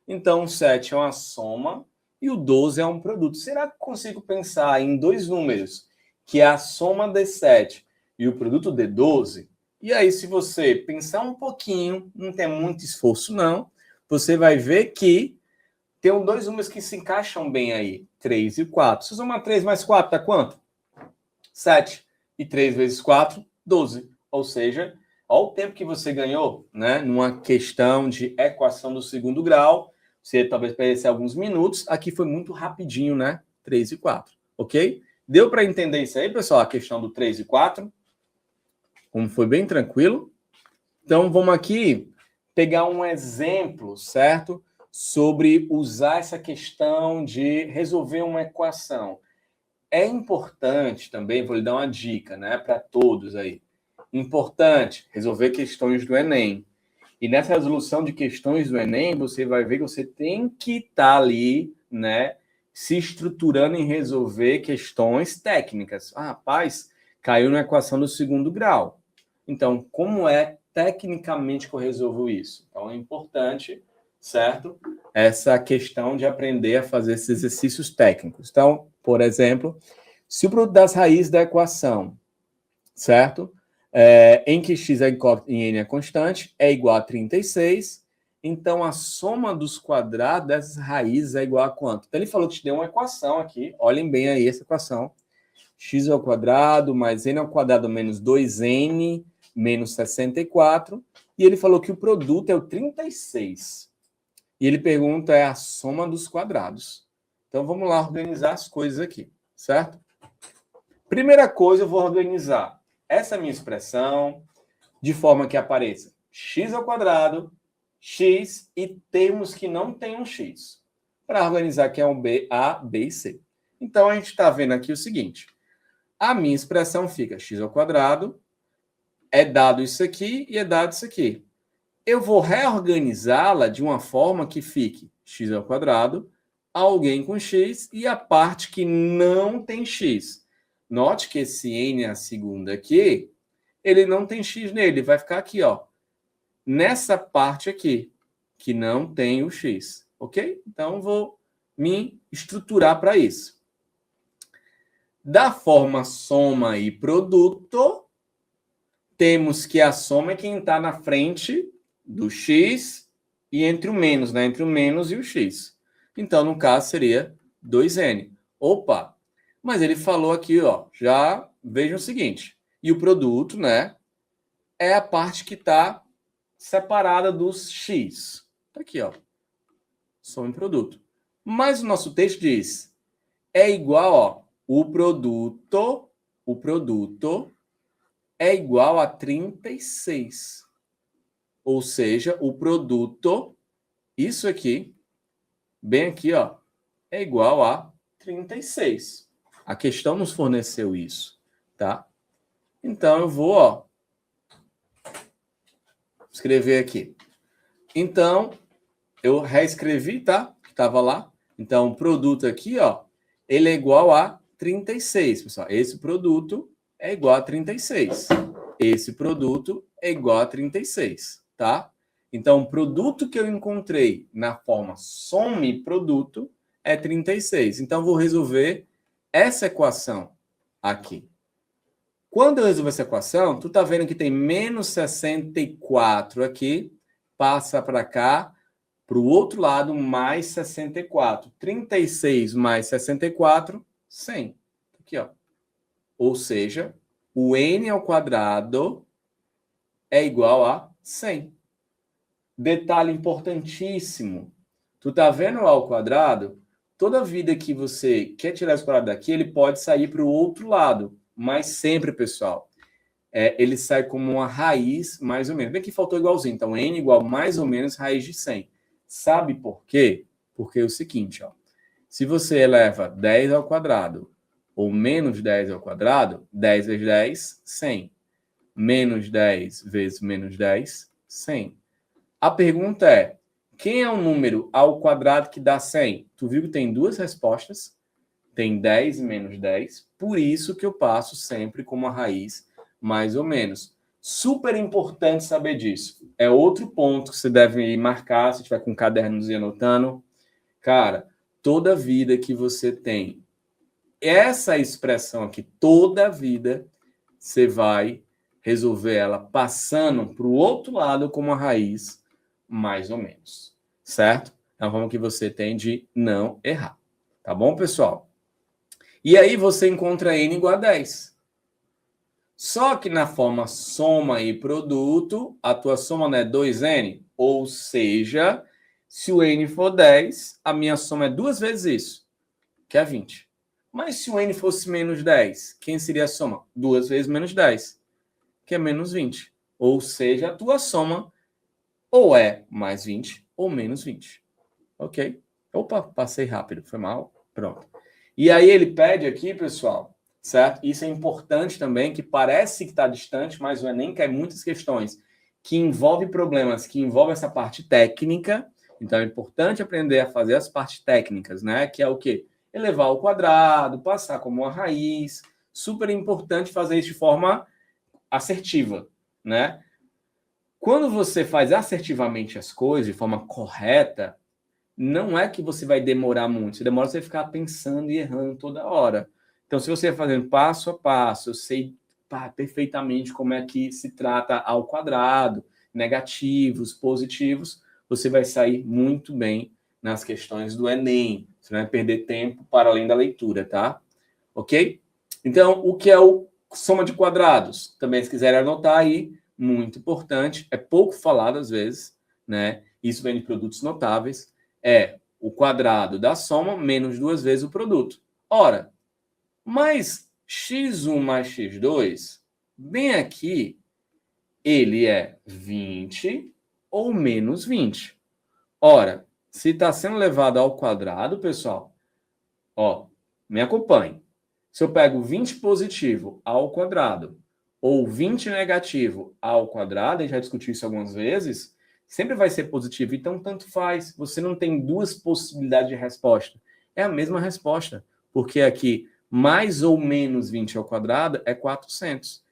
Então, o 7 é uma soma e o 12 é um produto. Será que eu consigo pensar em dois números, que é a soma de 7 e o produto de 12? E aí, se você pensar um pouquinho, não tem muito esforço não, você vai ver que tem dois números que se encaixam bem aí, 3 e 4. Se somar 3 mais 4 dá quanto? 7. E 3 vezes 4, 12. Ou seja, olha o tempo que você ganhou, né? Numa questão de equação do segundo grau. Você talvez perdesse alguns minutos. Aqui foi muito rapidinho, né? 3 e 4. Ok? Deu para entender isso aí, pessoal? A questão do 3 e 4? Como foi bem tranquilo. Então, vamos aqui pegar um exemplo, certo? Sobre usar essa questão de resolver uma equação. É importante também, vou lhe dar uma dica, né, para todos aí. Importante resolver questões do Enem. E nessa resolução de questões do Enem, você vai ver que você tem que estar ali, né, se estruturando em resolver questões técnicas. Rapaz, caiu na equação do segundo grau. Então, como é tecnicamente que eu resolvo isso? Então, é importante, certo? Essa questão de aprender a fazer esses exercícios técnicos. Então, por exemplo, se o produto das raízes da equação, certo? Em que x é incógnito e n é constante, é igual a 36, então a soma dos quadrados dessas raízes é igual a quanto? Então ele falou que te deu uma equação aqui, olhem bem aí essa equação, x ao quadrado mais n ao quadrado menos 2n menos 64, e ele falou que o produto é o 36. E ele pergunta a soma dos quadrados. Então vamos lá organizar as coisas aqui, certo? Primeira coisa, eu vou organizar essa minha expressão de forma que apareça x ao quadrado, x e termos que não tenham x. Para organizar que é um B, A, B e C. Então, a gente está vendo aqui o seguinte. A minha expressão fica x ao quadrado, é dado isso aqui e é dado isso aqui. Eu vou reorganizá-la de uma forma que fique x ao quadrado, alguém com x e a parte que não tem x. Note que esse n, a segunda aqui, ele não tem x nele, ele vai ficar aqui, ó, nessa parte aqui, que não tem o x, ok? Então, vou me estruturar para isso. Da forma soma e produto, temos que a soma é quem está na frente do x e entre o menos, né? Entre o menos e o x. Então, no caso, seria 2n. Opa! Mas ele falou aqui, ó, já vejam o seguinte. E o produto, né? É a parte que está separada dos x. Tá aqui, ó. Soma e produto. Mas o nosso texto diz, é igual, ó, o produto é igual a 36. Ou seja, o produto, isso aqui, bem aqui, ó, é igual a 36. A questão nos forneceu isso, tá? Então, eu vou, ó, escrever aqui. Então, eu reescrevi, tá? Que estava lá. Então, o produto aqui, ó, ele é igual a 36, pessoal. Esse produto é igual a 36. Esse produto é igual a 36, tá? Então, o produto que eu encontrei na forma some produto é 36. Então, eu vou resolver essa equação aqui. Quando eu resolvo essa equação, tu tá vendo que tem menos 64 aqui, passa para cá, para o outro lado, mais 64. 36 mais 64, 100. Aqui, ó. Ou seja, o n ao quadrado é igual a 100. Detalhe importantíssimo. Tu tá vendo o ao quadrado? Toda vida que você quer tirar esse quadrado daqui, ele pode sair para o outro lado. Mas sempre, pessoal, ele sai como uma raiz, mais ou menos. Bem que faltou igualzinho. Então, n igual mais ou menos raiz de 100. Sabe por quê? Porque é o seguinte, ó. Se você eleva 10 ao quadrado ou menos 10 ao quadrado, 10 vezes 10, 100. Menos 10 vezes menos 10, 100. A pergunta é, quem é o número ao quadrado que dá 100? Tu viu que tem duas respostas? Tem 10 e menos 10. Por isso que eu passo sempre com uma raiz mais ou menos. Super importante saber disso. É outro ponto que você deve marcar, se tiver com um cadernozinho anotando. Cara, toda vida que você tem essa expressão aqui, toda vida, você vai resolver ela passando para o outro lado com uma raiz, mais ou menos. Certo? É uma forma que você tem de não errar. Tá bom, pessoal? E aí você encontra n igual a 10. Só que na forma soma e produto, a tua soma não é 2n? Ou seja, se o n for 10, a minha soma é 2 vezes isso, que é 20. Mas se o n fosse menos 10, quem seria a soma? 2 vezes menos 10, que é menos 20. Ou seja, a tua soma ou é mais 20 ou menos 20. Ok? Opa, passei rápido, foi mal. Pronto. E aí ele pede aqui, pessoal, certo? Isso é importante também, que parece que está distante, mas o Enem cai muitas questões que envolvem problemas, que envolvem essa parte técnica. Então é importante aprender a fazer as partes técnicas, né? Que é o quê? Elevar ao quadrado, passar como uma raiz. Super importante fazer isso de forma assertiva, né? Quando você faz assertivamente as coisas de forma correta, não é que você vai demorar muito, você demora você ficar pensando e errando toda hora. Então, se você vai fazendo passo a passo, eu sei perfeitamente como é que se trata ao quadrado, negativos, positivos, você vai sair muito bem nas questões do Enem. Você não vai perder tempo para além da leitura, tá? Ok? Então, o que é o soma de quadrados? Também, se quiserem anotar aí, muito importante, é pouco falado às vezes, né? Isso vem de produtos notáveis. É o quadrado da soma menos 2 vezes o produto. Ora, mas x1 mais x2, bem aqui, ele é 20 ou menos 20. Ora, se está sendo levado ao quadrado, pessoal, ó, me acompanhe. Se eu pego 20 positivo ao quadrado ou 20 negativo ao quadrado, a gente já discutiu isso algumas vezes, sempre vai ser positivo. Então, tanto faz. Você não tem duas possibilidades de resposta. É a mesma resposta. Porque aqui, mais ou menos 20 ao quadrado é 400.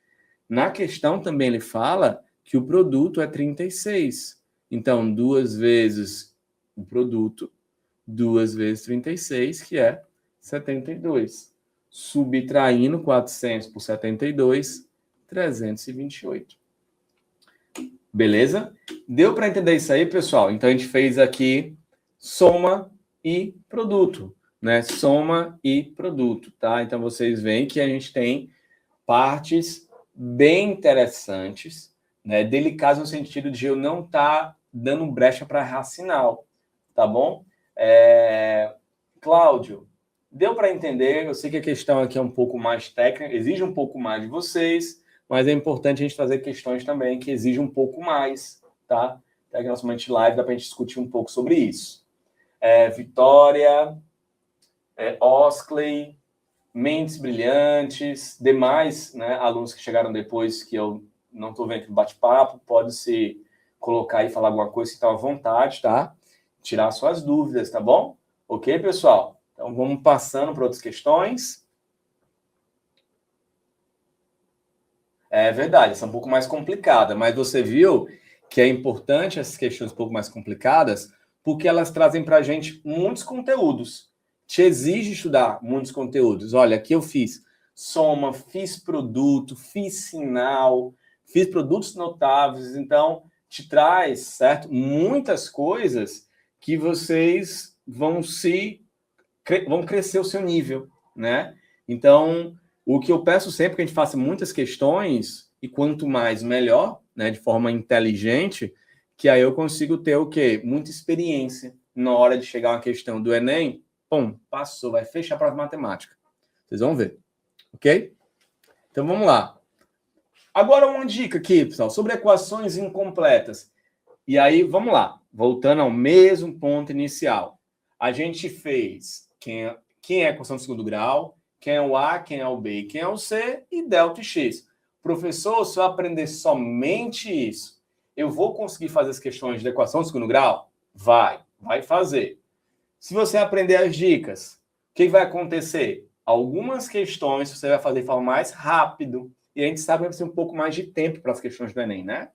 Na questão também ele fala que o produto é 36. Então, 2 vezes o produto, 2 vezes 36, que é 72. subtraindo 400 por 72, 328. Beleza? Deu para entender isso aí, pessoal? Então, a gente fez aqui soma e produto, né? Soma e produto, tá? Então, vocês veem que a gente tem partes bem interessantes, né? Delicadas no sentido de eu não estar dando brecha para racinal, tá bom? Cláudio, deu para entender? Eu sei que a questão aqui é um pouco mais técnica, exige um pouco mais de vocês, mas é importante a gente fazer questões também que exigem um pouco mais, tá? Até que nossa mente live dá para a gente discutir um pouco sobre isso. Vitória, Oskley, mentes brilhantes, demais, né, alunos que chegaram depois que eu não estou vendo bate-papo, pode se colocar e falar alguma coisa que está à vontade, tá? Tirar suas dúvidas, tá bom? Ok, pessoal? Então, vamos passando para outras questões. É verdade, essa é um pouco mais complicada, mas você viu que é importante essas questões um pouco mais complicadas, porque elas trazem para a gente muitos conteúdos. Te exige estudar muitos conteúdos. Olha, aqui eu fiz soma, fiz produto, fiz sinal, fiz produtos notáveis, então te traz, certo? Muitas coisas que vocês vão crescer o seu nível, né? Então, o que eu peço sempre é que a gente faça muitas questões, e quanto mais, melhor, né? De forma inteligente, que aí eu consigo ter o quê? Muita experiência. Na hora de chegar uma questão do Enem, pum, passou, vai fechar a prova de matemática. Vocês vão ver, ok? Então, vamos lá. Agora, uma dica aqui, pessoal, sobre equações incompletas. E aí, vamos lá. Voltando ao mesmo ponto inicial. A gente fez quem é a equação do segundo grau, quem é o A, quem é o B, quem é o C e delta e x. Professor, se eu aprender somente isso, eu vou conseguir fazer as questões de equação do segundo grau? Vai fazer. Se você aprender as dicas, o que vai acontecer? Algumas questões você vai fazer de forma mais rápido, e a gente sabe que vai ser um pouco mais de tempo para as questões do Enem, né?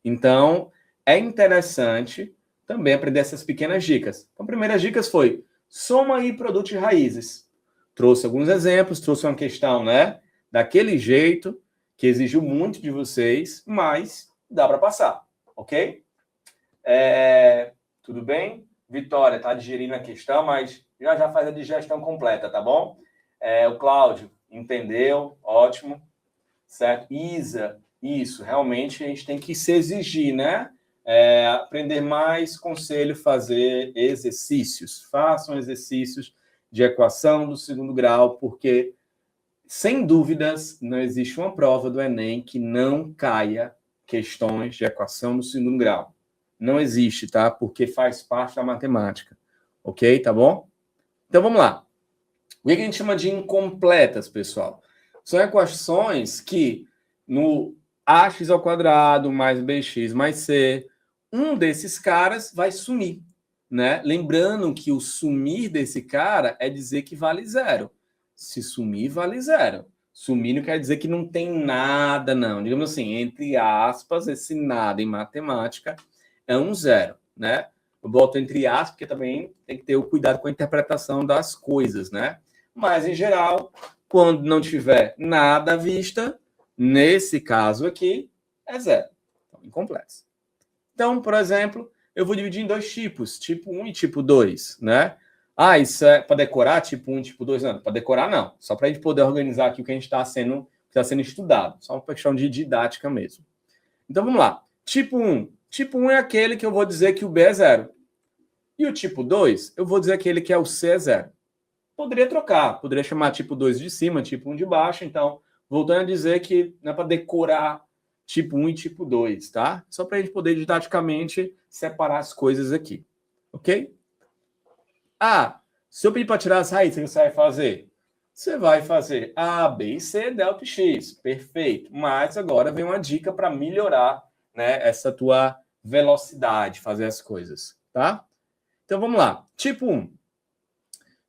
Então, é interessante também aprender essas pequenas dicas. Então, primeiras dicas foi soma e produto de raízes. Trouxe alguns exemplos, trouxe uma questão, né? Daquele jeito, que exigiu muito de vocês, mas dá para passar, ok? Tudo bem? Vitória está digerindo a questão, mas já faz a digestão completa, tá bom? O Cláudio entendeu, ótimo, certo? Isa, isso, realmente a gente tem que se exigir, né? Aprender mais, conselho, fazer exercícios. Façam exercícios de equação do segundo grau, porque, sem dúvidas, não existe uma prova do Enem que não caia questões de equação do segundo grau. Não existe, tá? Porque faz parte da matemática. Ok? Tá bom? Então, vamos lá. O que a gente chama de incompletas, pessoal? São equações que no ax ao quadrado mais bx mais c, um desses caras vai sumir, né? Lembrando que o sumir desse cara é dizer que vale zero. Se sumir, vale zero. Sumir não quer dizer que não tem nada, não. Digamos assim, entre aspas, esse nada em matemática é um zero, né? Eu boto entre aspas, porque também tem que ter o cuidado com a interpretação das coisas, né? Mas, em geral, quando não tiver nada à vista, nesse caso aqui, é zero. Então, incompleto. Então, por exemplo, eu vou dividir em dois tipos, tipo 1 e tipo 2, né? Isso é para decorar, tipo 1 e tipo 2? Não, para decorar não. Só para a gente poder organizar aqui o que a gente está sendo estudado. Só uma questão de didática mesmo. Então, vamos lá. Tipo 1. Tipo 1 é aquele que eu vou dizer que o B é zero. E o tipo 2, eu vou dizer aquele que é o C é zero. Poderia trocar, poderia chamar tipo 2 de cima, tipo 1 de baixo. Então, voltando a dizer que não é para decorar tipo 1 e tipo 2, tá? Só para a gente poder didaticamente separar as coisas aqui. Ok? Se eu pedir para tirar as raízes, o que você vai fazer? Você vai fazer A, B e C, delta e x. Perfeito. Mas agora vem uma dica para melhorar, né, essa tua velocidade, fazer as coisas, tá? Então, vamos lá. Tipo 1.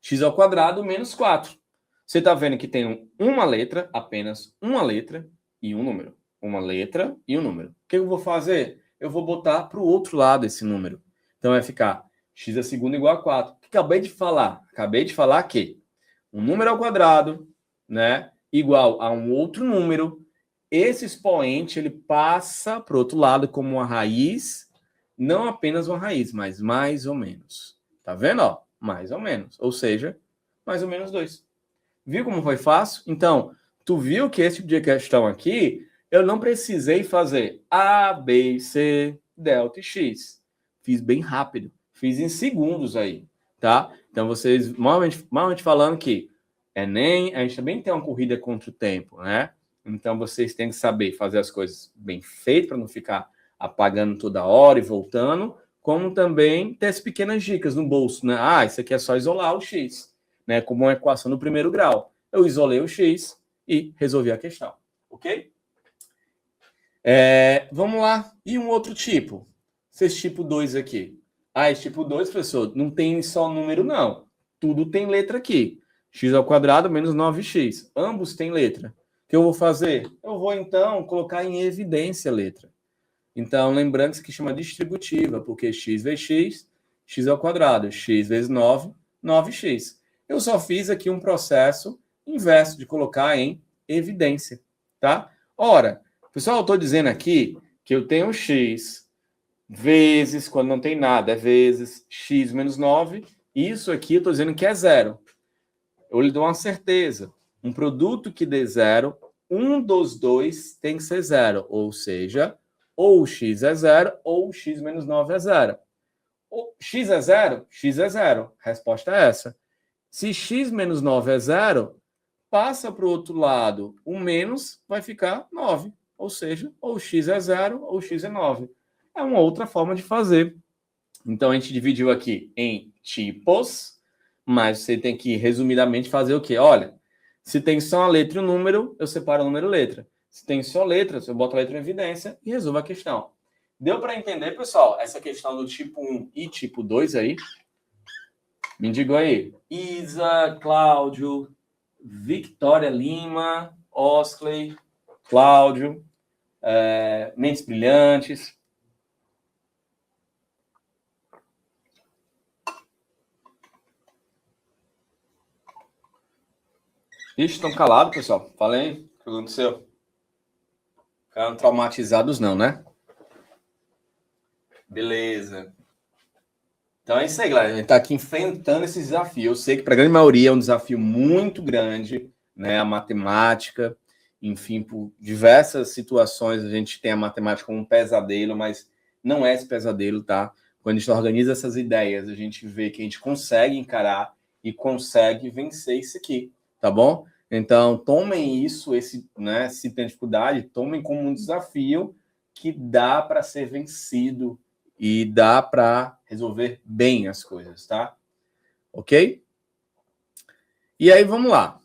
X ao quadrado menos 4. Você está vendo que tem uma letra, apenas uma letra e um número. Uma letra e um número. O que eu vou fazer? Eu vou botar para o outro lado esse número. Então, vai ficar x a segunda igual a 4. O que acabei de falar? Acabei de falar que um número ao quadrado né, igual a um outro número, esse expoente ele passa para o outro lado como uma raiz, não apenas uma raiz, mas mais ou menos. Tá vendo? Ó, mais ou menos. Ou seja, mais ou menos 2. Viu como foi fácil? Então, tu viu que esse tipo de questão aqui, eu não precisei fazer A, B, C, delta e X. Fiz bem rápido. Fiz em segundos aí, tá? Então, vocês, normalmente falando que Enem, a gente também tem uma corrida contra o tempo, né? Então, vocês têm que saber fazer as coisas bem feitas para não ficar apagando toda hora e voltando, como também ter as pequenas dicas no bolso, né? Ah, isso aqui é só isolar o X, né? Como uma equação do primeiro grau. Eu isolei o X e resolvi a questão, ok? Vamos lá. E um outro tipo? Esse tipo 2 aqui. Ah, esse tipo 2, professor, não tem só número, não. Tudo tem letra aqui. X ao quadrado menos 9x. Ambos têm letra. O que eu vou fazer? Eu vou, então, colocar em evidência a letra. Então, lembrando que isso aqui chama distributiva, porque x vezes x, x ao quadrado. X vezes 9, 9x. Eu só fiz aqui um processo inverso de colocar em evidência, tá? Ora, pessoal, eu estou dizendo aqui que eu tenho x vezes, quando não tem nada, é vezes x menos 9. Isso aqui eu estou dizendo que é zero. Eu lhe dou uma certeza. Um produto que dê zero, um dos dois tem que ser zero. Ou seja, ou x é zero, ou x menos 9 é zero. Ou x é zero? X é zero. Resposta é essa. Se x menos 9 é zero, passa para o outro lado. O menos vai ficar 9. Ou seja, ou x é zero, ou x é 9. É uma outra forma de fazer. Então, a gente dividiu aqui em tipos, mas você tem que, resumidamente, fazer o quê? Olha, se tem só a letra e o número, eu separo o número e letra. Se tem só letras, eu boto a letra em evidência e resolvo a questão. Deu para entender, pessoal, essa questão do tipo 1 e tipo 2 aí? Me diga aí. Isa, Cláudio, Victoria Lima, Osley, Cláudio, Mentes Brilhantes. Ixi, estão calados, pessoal. Falei, o que aconteceu? Ficaram traumatizados não, né? Beleza. Então é isso aí, galera. A gente está aqui enfrentando esse desafio. Eu sei que para a grande maioria é um desafio muito grande, né? A matemática, enfim, por diversas situações a gente tem a matemática como um pesadelo, mas não é esse pesadelo, tá? Quando a gente organiza essas ideias, a gente vê que a gente consegue encarar e consegue vencer isso aqui, tá bom? Então, tomem isso, né, se tem dificuldade, tomem como um desafio que dá para ser vencido e dá para resolver bem as coisas, tá? Ok? E aí, vamos lá.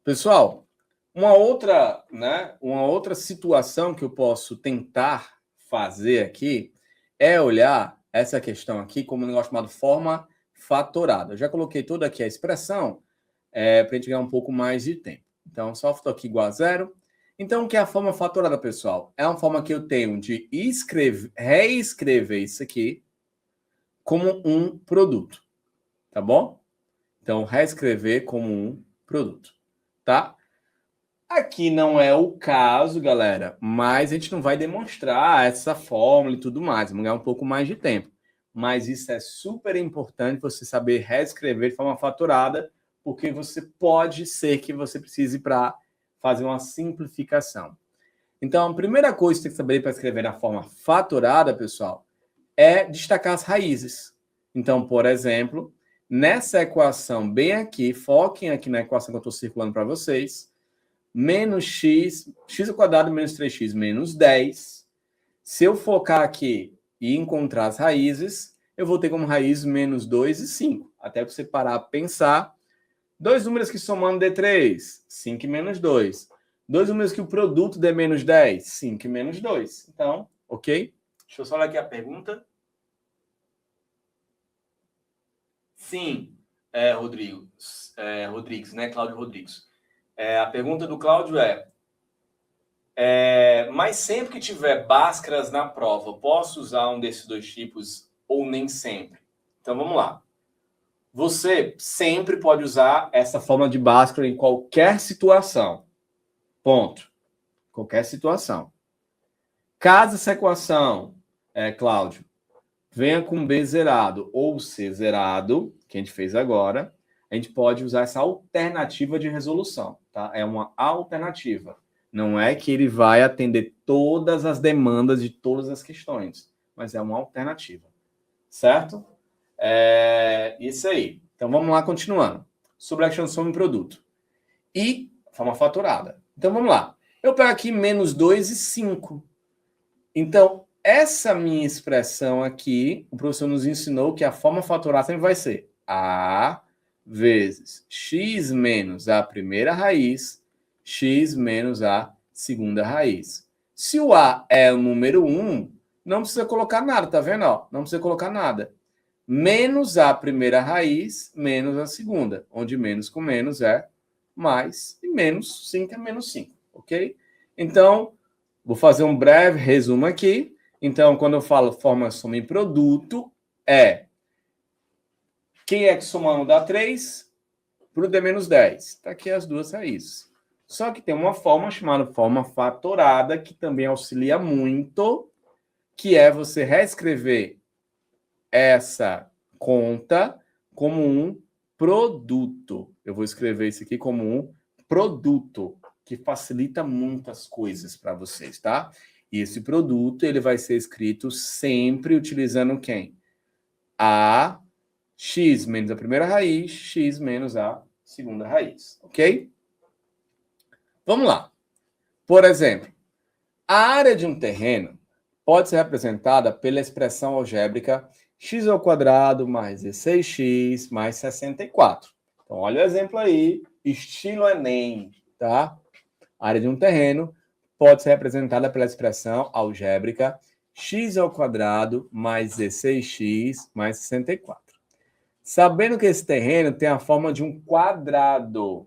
Pessoal, uma outra situação que eu posso tentar fazer aqui é olhar essa questão aqui como um negócio chamado forma fatorada. Eu já coloquei toda aqui a expressão para a gente ganhar um pouco mais de tempo. Então, só estou aqui igual a zero. Então, o que é a forma fatorada, pessoal? É uma forma que eu tenho de reescrever isso aqui como um produto, tá bom? Então, reescrever como um produto, tá? Aqui não é o caso, galera, mas a gente não vai demonstrar essa fórmula e tudo mais, vamos ganhar um pouco mais de tempo. Mas isso é super importante você saber reescrever de forma fatorada, porque você pode ser que você precise para fazer uma simplificação. Então, a primeira coisa que você tem que saber para escrever na forma fatorada, pessoal, é destacar as raízes. Então, por exemplo, nessa equação bem aqui, foquem aqui na equação que eu estou circulando para vocês, menos x ao quadrado menos 3x menos 10. Se eu focar aqui e encontrar as raízes, eu vou ter como raiz menos 2 e 5. Até você parar para pensar. Dois números que somando dê 3, 5 e menos 2. Dois números que o produto dê menos 10, 5 e menos 2. Então, ok? Deixa eu só olhar aqui a pergunta. Sim, Rodrigues, né? Cláudio Rodrigues. A pergunta do Cláudio mas sempre que tiver Bhaskaras na prova, posso usar um desses dois tipos ou nem sempre? Então, vamos lá. Você sempre pode usar essa fórmula de Bhaskara em qualquer situação. Ponto. Qualquer situação. Caso essa equação, Cláudio, venha com B zerado ou C zerado, que a gente fez agora, a gente pode usar essa alternativa de resolução, tá? É uma alternativa. Não é que ele vai atender todas as demandas de todas as questões, mas é uma alternativa, certo? Isso aí. Então, vamos lá, continuando. Sobre a soma em produto. E forma fatorada. Então, vamos lá. Eu pego aqui menos 2 e 5. Então, essa minha expressão aqui, o professor nos ensinou que a forma fatorada sempre vai ser A vezes x menos a primeira raiz, x menos a segunda raiz. Se o A é o número 1, não precisa colocar nada, tá vendo? Ó, não precisa colocar nada. Menos a primeira raiz, menos a segunda, onde menos com menos é mais, e menos 5 é menos 5, ok? Então, vou fazer um breve resumo aqui. Então, quando eu falo forma soma em produto, quem é que somando dá 3? Produto é menos 10. Está aqui as duas raízes. Só que tem uma forma chamada forma fatorada, que também auxilia muito, que é você reescrever essa conta como um produto. Eu vou escrever isso aqui como um produto, que facilita muitas coisas para vocês, tá? E esse produto, ele vai ser escrito sempre utilizando quem? A x menos a primeira raiz, x menos a segunda raiz, ok? Vamos lá. Por exemplo, a área de um terreno pode ser representada pela expressão algébrica x ao quadrado mais 16x mais 64. Então, olha o exemplo aí, estilo Enem, tá? A área de um terreno pode ser representada pela expressão algébrica x ao quadrado mais 16x mais 64. Sabendo que esse terreno tem a forma de um quadrado.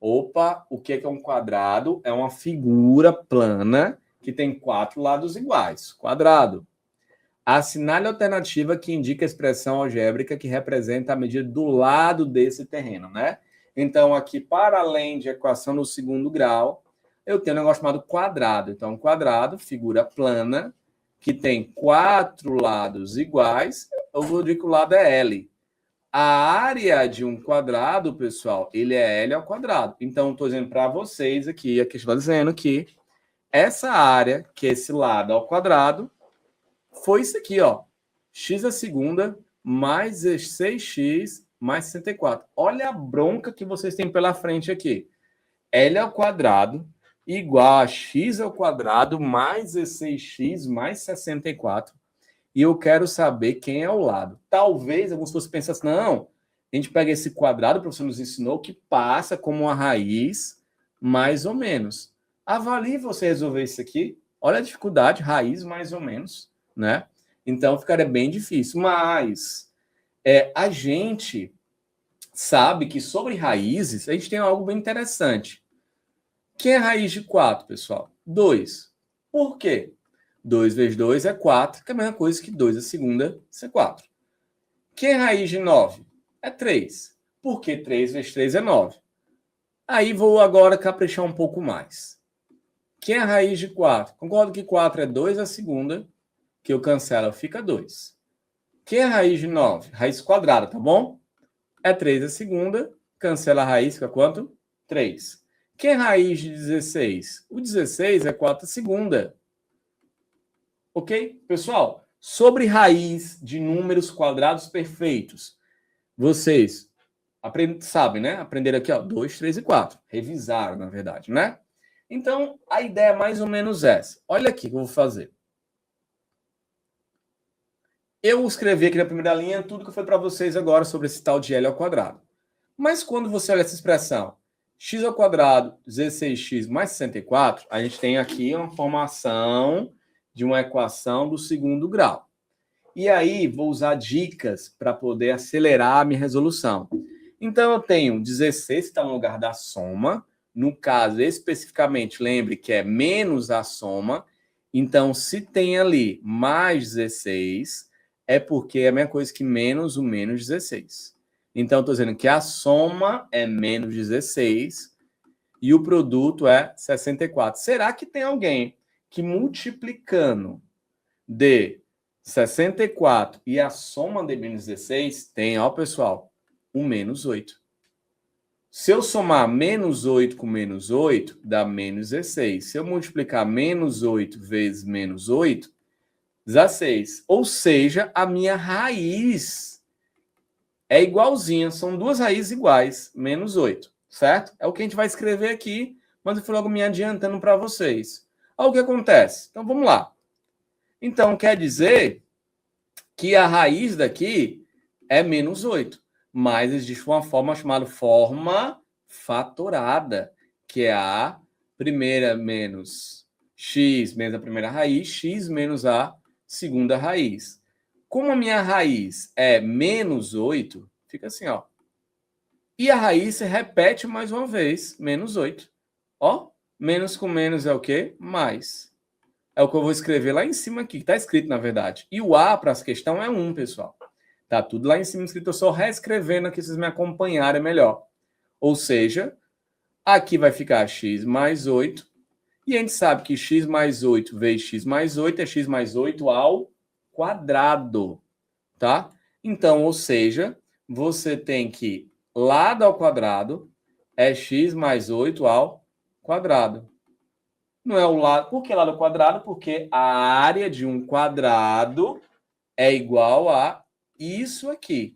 Opa, o que é um quadrado? É uma figura plana que tem 4 lados iguais. Quadrado. Assinale a alternativa que indica a expressão algébrica que representa a medida do lado desse terreno, né? Então, aqui, para além de equação no segundo grau, eu tenho um negócio chamado quadrado. Então, quadrado, figura plana, que tem 4 lados iguais, eu vou dizer que o lado é L. A área de um quadrado, pessoal, ele é L ao quadrado. Então, estou dizendo para vocês aqui, aqui está dizendo que essa área, que é esse lado ao quadrado, foi isso aqui, ó. X à segunda mais 6x mais 64. Olha a bronca que vocês têm pela frente aqui. L ao quadrado igual a x ao quadrado mais 16x mais 64. E eu quero saber quem é o lado. Talvez algumas pessoas pensem assim, não, a gente pega esse quadrado, o professor nos ensinou, que passa como uma raiz, mais ou menos. Avalie você resolver isso aqui. Olha a dificuldade, raiz mais ou menos, né? Então, ficaria bem difícil. Mas a gente sabe que sobre raízes, a gente tem algo bem interessante. Quem é raiz de 4, pessoal? 2. Por quê? 2 vezes 2 é 4, que é a mesma coisa que 2 a segunda, isso é 4. Quem é raiz de 9? É 3. Por que 3 vezes 3 é 9? Aí vou agora caprichar um pouco mais. Quem é raiz de 4? Concordo que 4 é 2 a segunda, que eu cancelo, fica 2. Quem é raiz de 9? Raiz quadrada, tá bom? É 3 a segunda, cancela a raiz, fica quanto? 3. Quem é raiz de 16? O 16 é 4 a segunda. Ok? Pessoal, sobre raiz de números quadrados perfeitos, vocês sabem, né? Aprenderam aqui, ó, 2, 3 e 4. Revisaram, na verdade, né? Então, a ideia é mais ou menos essa. Olha aqui o que eu vou fazer. Eu escrevi aqui na primeira linha tudo que eu falei para vocês agora sobre esse tal de L ao quadrado. Mas quando você olha essa expressão, x ao quadrado, 16x mais 64, a gente tem aqui uma formação de uma equação do segundo grau. E aí, vou usar dicas para poder acelerar a minha resolução. Então, eu tenho 16, que está no lugar da soma. No caso, especificamente, lembre que é menos a soma. Então, se tem ali mais 16, é porque é a mesma coisa que menos o menos 16. Então, estou dizendo que a soma é menos 16 e o produto é 64. Será que tem alguém que multiplicando de 64 e a soma de menos 16 tem, ó, pessoal, um menos 8. Se eu somar menos 8 com menos 8, dá menos 16. Se eu multiplicar menos 8 vezes menos 8, 16. Ou seja, a minha raiz é igualzinha. São duas raízes iguais, menos 8, certo? É o que a gente vai escrever aqui, mas eu fui logo me adiantando para vocês. Olha o que acontece. Então, vamos lá. Então, quer dizer que a raiz daqui é menos 8. Mas existe uma forma chamada forma fatorada, que é a primeira menos x menos a primeira raiz, x menos a segunda raiz. Como a minha raiz é menos 8, fica assim, ó. E a raiz se repete mais uma vez, menos 8. Ó, menos com menos é o quê? Mais. É o que eu vou escrever lá em cima aqui, que está escrito, na verdade. E o A para essa questão é 1, pessoal. Tá tudo lá em cima escrito, eu só reescrevendo aqui, vocês me acompanharem melhor. Ou seja, aqui vai ficar x mais 8. E a gente sabe que x mais 8 vezes x mais 8 é x mais 8 ao quadrado. Tá? Então, ou seja, você tem que lado ao quadrado é x mais 8 ao quadrado. Não é o lado. Por que lado ao quadrado? Porque a área de um quadrado é igual a isso aqui.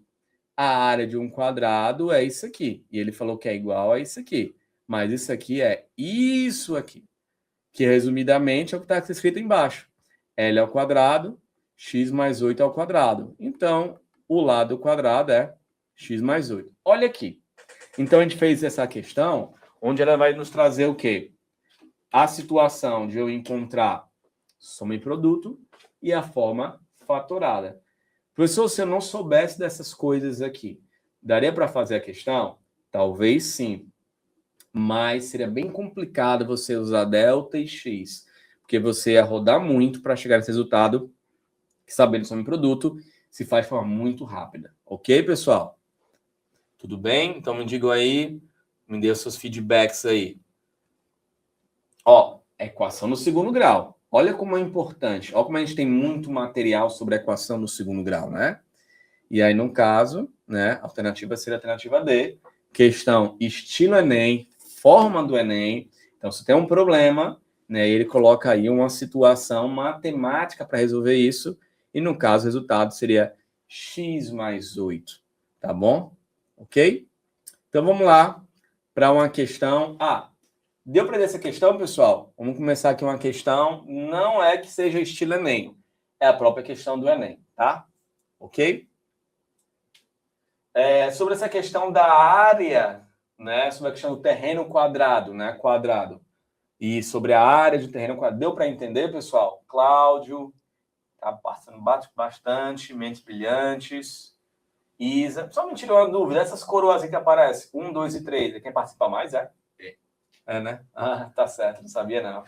A área de um quadrado é isso aqui. E ele falou que é igual a isso aqui. Mas isso aqui é isso aqui. Que, resumidamente, é o que está escrito embaixo. L ao quadrado, x mais 8 ao quadrado. Então, o lado quadrado é x mais 8. Olha aqui. Então, a gente fez essa questão, onde ela vai nos trazer o quê? A situação de eu encontrar soma e produto e a forma fatorada. Professor, se eu não soubesse dessas coisas aqui, daria para fazer a questão? Talvez sim. Mas seria bem complicado você usar delta e x, porque você ia rodar muito para chegar nesse resultado, que sabendo soma e produto, se faz de forma muito rápida. Ok, pessoal? Tudo bem? Então me digam aí, me dê os seus feedbacks aí. Ó, equação no segundo grau. Olha como é importante. Olha como a gente tem muito material sobre a equação no segundo grau, né? E aí, no caso, né, a alternativa seria a alternativa D. Questão estilo Enem, forma do Enem. Então, se tem um problema, né, ele coloca aí uma situação matemática para resolver isso. E, no caso, o resultado seria x mais 8. Tá bom? Ok? Então, vamos lá para uma questão... deu para ler essa questão, pessoal? Vamos começar aqui uma questão. Não é que seja estilo Enem. É a própria questão do Enem, tá? Ok? Sobre essa questão da área, né? Sobre a questão do terreno quadrado, né? Quadrado. E sobre a área de terreno quadrado. Deu para entender, pessoal? Cláudio tá passando bastante. Mentes brilhantes. Isa. Só me tirou uma dúvida. Essas coroas que aparecem. 1, 2 e 3. Quem participa mais, é? É, né? Tá certo. Não sabia, não.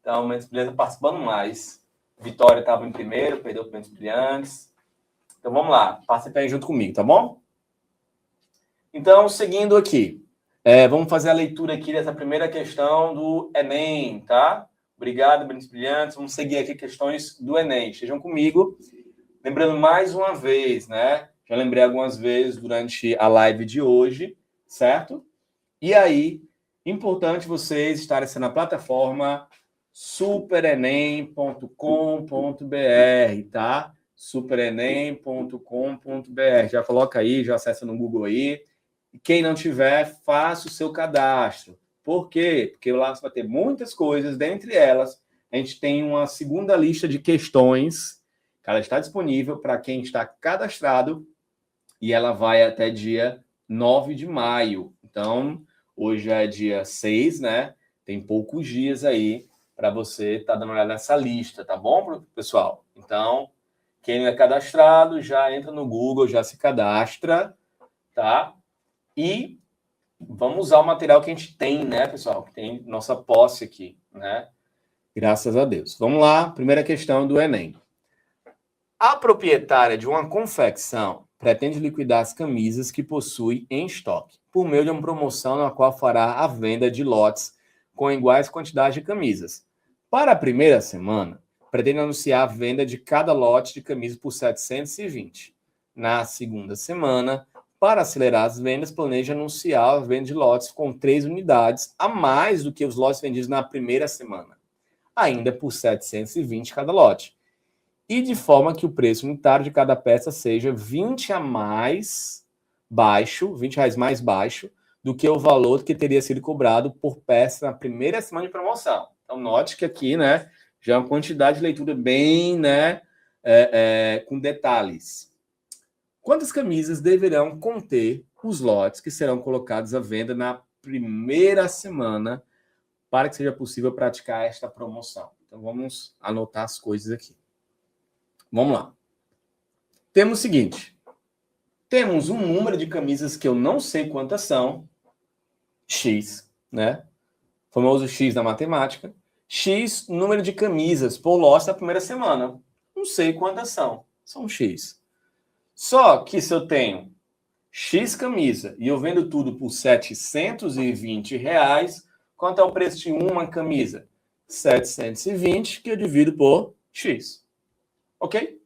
Então, Mentes brilhantes participando mais. Vitória estava em primeiro. Perdeu para Mentes brilhantes. Então, vamos lá. Participe aí junto comigo, tá bom? Então, seguindo aqui, vamos fazer a leitura aqui dessa primeira questão do Enem, tá? Obrigado, Brilhantes Brilhantes. Vamos seguir aqui questões do Enem. Estejam comigo. Lembrando mais uma vez, né? Já lembrei algumas vezes durante a live de hoje, certo? E aí, importante vocês estarem na plataforma superenem.com.br, tá? superenem.com.br. Já coloca aí, já acessa no Google aí. E quem não tiver, faça o seu cadastro. Por quê? Porque lá você vai ter muitas coisas, dentre elas, a gente tem uma segunda lista de questões, que ela está disponível para quem está cadastrado, e ela vai até dia 9 de maio. Então, hoje é dia 6, né? Tem poucos dias aí para você estar dando uma olhada nessa lista, tá bom, pessoal? Então, quem não é cadastrado, já entra no Google, já se cadastra, tá? E vamos usar o material que a gente tem, né, pessoal? Que tem nossa posse aqui, né? Graças a Deus. Vamos lá, primeira questão do Enem. A proprietária de uma confecção pretende liquidar as camisas que possui em estoque, por meio de uma promoção na qual fará a venda de lotes com iguais quantidades de camisas. Para a primeira semana, pretende anunciar a venda de cada lote de camisas por 720. Na segunda semana, para acelerar as vendas, planeja anunciar a venda de lotes com 3 unidades a mais do que os lotes vendidos na primeira semana, ainda por 720 cada lote. E de forma que o preço unitário de cada peça seja 20 a mais baixo, R$20 mais baixo do que o valor que teria sido cobrado por peça na primeira semana de promoção. Então, note que aqui, né, já é uma quantidade de leitura bem, né, com detalhes. Quantas camisas deverão conter os lotes que serão colocados à venda na primeira semana para que seja possível praticar esta promoção? Então, vamos anotar as coisas aqui. Vamos lá. Temos o seguinte. Temos um número de camisas que eu não sei quantas são. X, né? O famoso X na matemática. X, número de camisas por lote da primeira semana. Não sei quantas são. São X. Só que se eu tenho X camisa e eu vendo tudo por R$720, quanto é o preço de uma camisa? 720, que eu divido por X. Ok?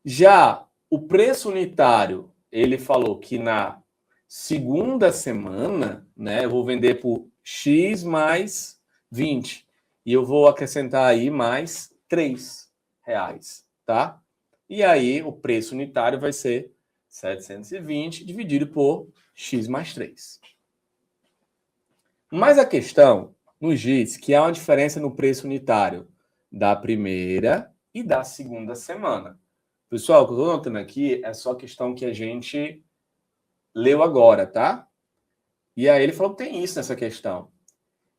Já o preço unitário, ele falou que na segunda semana, né, eu vou vender por X mais 20. E eu vou acrescentar aí mais R$3, tá? E aí o preço unitário vai ser 720 dividido por X mais 3. Mas a questão nos diz que há uma diferença no preço unitário da primeira e da segunda semana. Pessoal, o que eu estou notando aqui é só a questão que a gente leu agora, tá? E aí ele falou que tem isso nessa questão.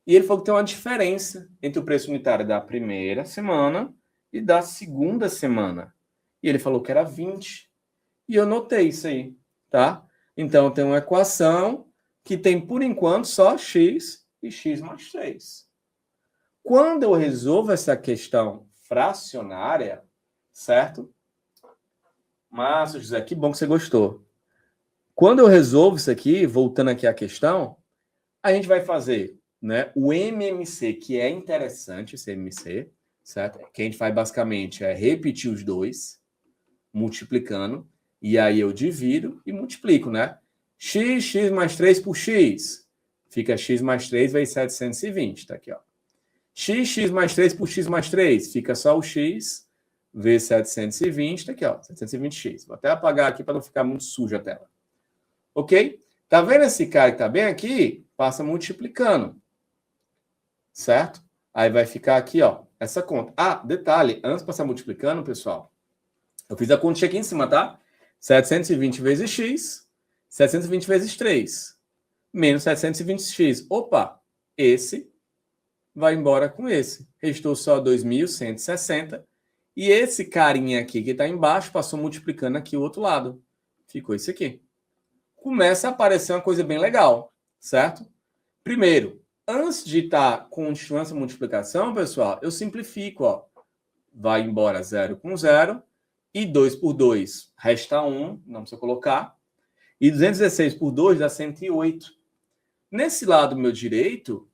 E ele falou que tem uma diferença entre o preço unitário da primeira semana e da segunda semana. E ele falou que era 20. E eu notei isso aí, tá? Então tem uma equação que tem, por enquanto, só x e x mais 3. Quando eu resolvo essa questão fracionária, certo? Márcio, José, que bom que você gostou. Quando eu resolvo isso aqui, voltando aqui à questão, a gente vai fazer, né, o MMC, que é interessante, esse MMC, certo? Que a gente faz basicamente é repetir os dois, multiplicando, e aí eu divido e multiplico, né? X mais 3 por x. Fica x mais 3 vezes 720, tá aqui, ó. X mais 3 por x mais 3. Fica só o x vezes 720, tá aqui, ó, 720x. Vou até apagar aqui para não ficar muito suja a tela. Ok? Tá vendo esse cara que tá bem aqui? Passa multiplicando. Certo? Aí vai ficar aqui, ó, essa conta. Ah, detalhe, antes de passar multiplicando, pessoal, eu fiz a conta aqui em cima, tá? 720 vezes x, 720 vezes 3, menos 720x. Opa, esse vai embora com esse. Restou só 2.160. E esse carinha aqui que está embaixo passou multiplicando aqui o outro lado. Ficou isso aqui. Começa a aparecer uma coisa bem legal, certo? Primeiro, antes de estar continuando essa multiplicação, pessoal, eu simplifico, ó. Vai embora 0 com 0. E 2 por 2 resta 1, não precisa colocar. E 216 por 2 dá 108. Nesse lado meu direito,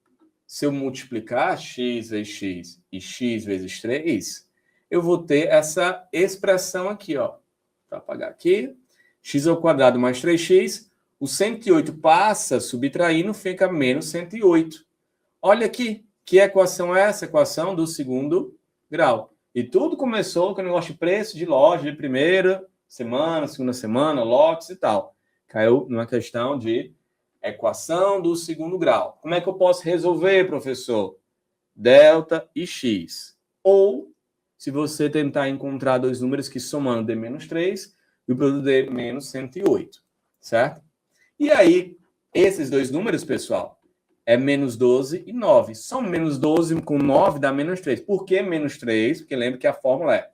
se eu multiplicar x vezes x e x vezes 3, eu vou ter essa expressão aqui, ó. Vou apagar aqui. X ao quadrado mais 3x. O 108 passa subtraindo, fica menos 108. Olha aqui, que equação é essa? Equação do segundo grau. E tudo começou com o negócio de preço de loja de primeira semana, segunda semana, lotes e tal. Caiu numa questão de equação do segundo grau. Como é que eu posso resolver, professor? Delta e x. Ou, se você tentar encontrar dois números que somando dê menos 3 e o produto dê menos 108, certo? E aí, esses dois números, pessoal, é menos 12 e 9. Só menos 12 com 9 dá menos 3. Por que menos 3? Porque lembra que a fórmula é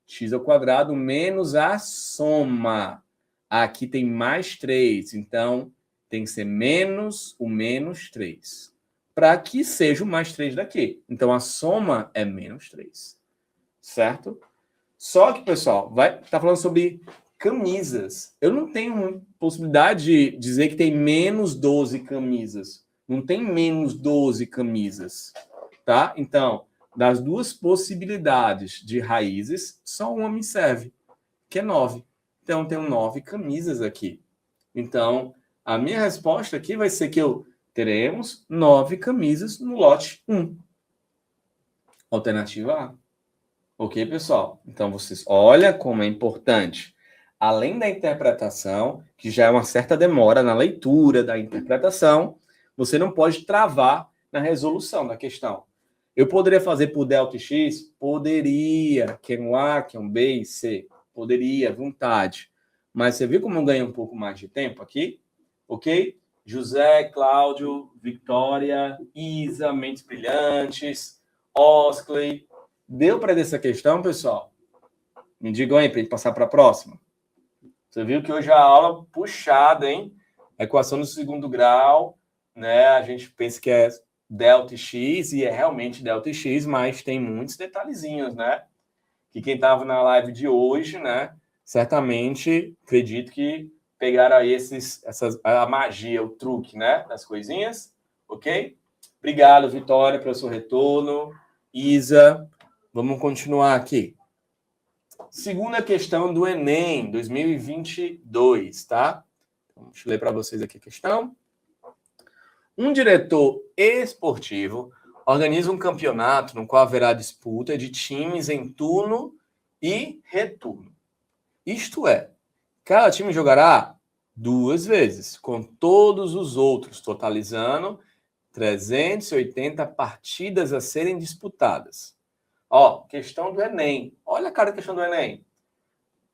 x ao quadrado menos a soma. Aqui tem mais 3, então tem que ser menos o menos 3. Para que seja o mais 3 daqui. Então a soma é menos 3. Certo? Só que, pessoal, tá falando sobre camisas. Eu não tenho possibilidade de dizer que tem menos 12 camisas. Não tem menos 12 camisas, tá? Então, das duas possibilidades de raízes, só uma me serve, que é 9. Então, tenho 9 camisas aqui. Então, a minha resposta aqui vai ser que teremos 9 camisas no lote 1. Alternativa A. Ok, pessoal? Então, vocês olha como é importante. Além da interpretação, que já é uma certa demora na leitura da interpretação, você não pode travar na resolução da questão. Eu poderia fazer por delta e x? Poderia. Que é um A, que é um B e C. Poderia, vontade. Mas você viu como eu ganhei um pouco mais de tempo aqui? Ok? José, Cláudio, Victoria, Isa, Mentes Brilhantes, Oskley. Deu para essa questão, pessoal? Me digam aí, para a gente passar para a próxima. Você viu que hoje a aula puxada, hein? A equação do segundo grau, né? A gente pensa que é delta e x, e é realmente delta e x, mas tem muitos detalhezinhos, né? Que quem estava na live de hoje, né? Certamente, acredito que pegaram aí a magia, o truque, né? Das coisinhas, ok? Obrigado, Vitória, pelo seu retorno. Isa, vamos continuar aqui. Segunda questão do Enem 2022, tá? Deixa eu ler para vocês aqui a questão. Um diretor esportivo organiza um campeonato no qual haverá disputa de times em turno e retorno. Isto é, cada time jogará 2 vezes, com todos os outros, totalizando 380 partidas a serem disputadas. Ó, questão do Enem. Olha a cara da questão do Enem.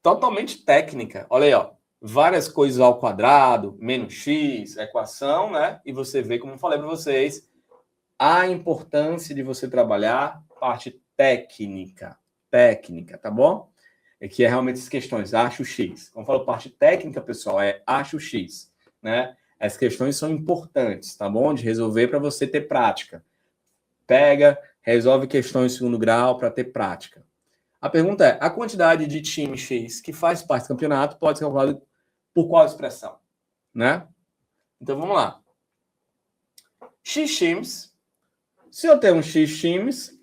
Totalmente técnica. Olha aí, ó. Várias coisas ao quadrado, menos x, equação, né? E você vê, como eu falei para vocês, a importância de você trabalhar parte técnica. Técnica, tá bom? É que é realmente as questões, acho x. Como eu falo, parte técnica, pessoal, é acho x, né? As questões são importantes, tá bom? De resolver para você ter prática. Pega, resolve questões em segundo grau para ter prática. A pergunta é, a quantidade de time X que faz parte do campeonato pode ser calculada por qual expressão? Né? Então, vamos lá. X times. Se eu tenho X times,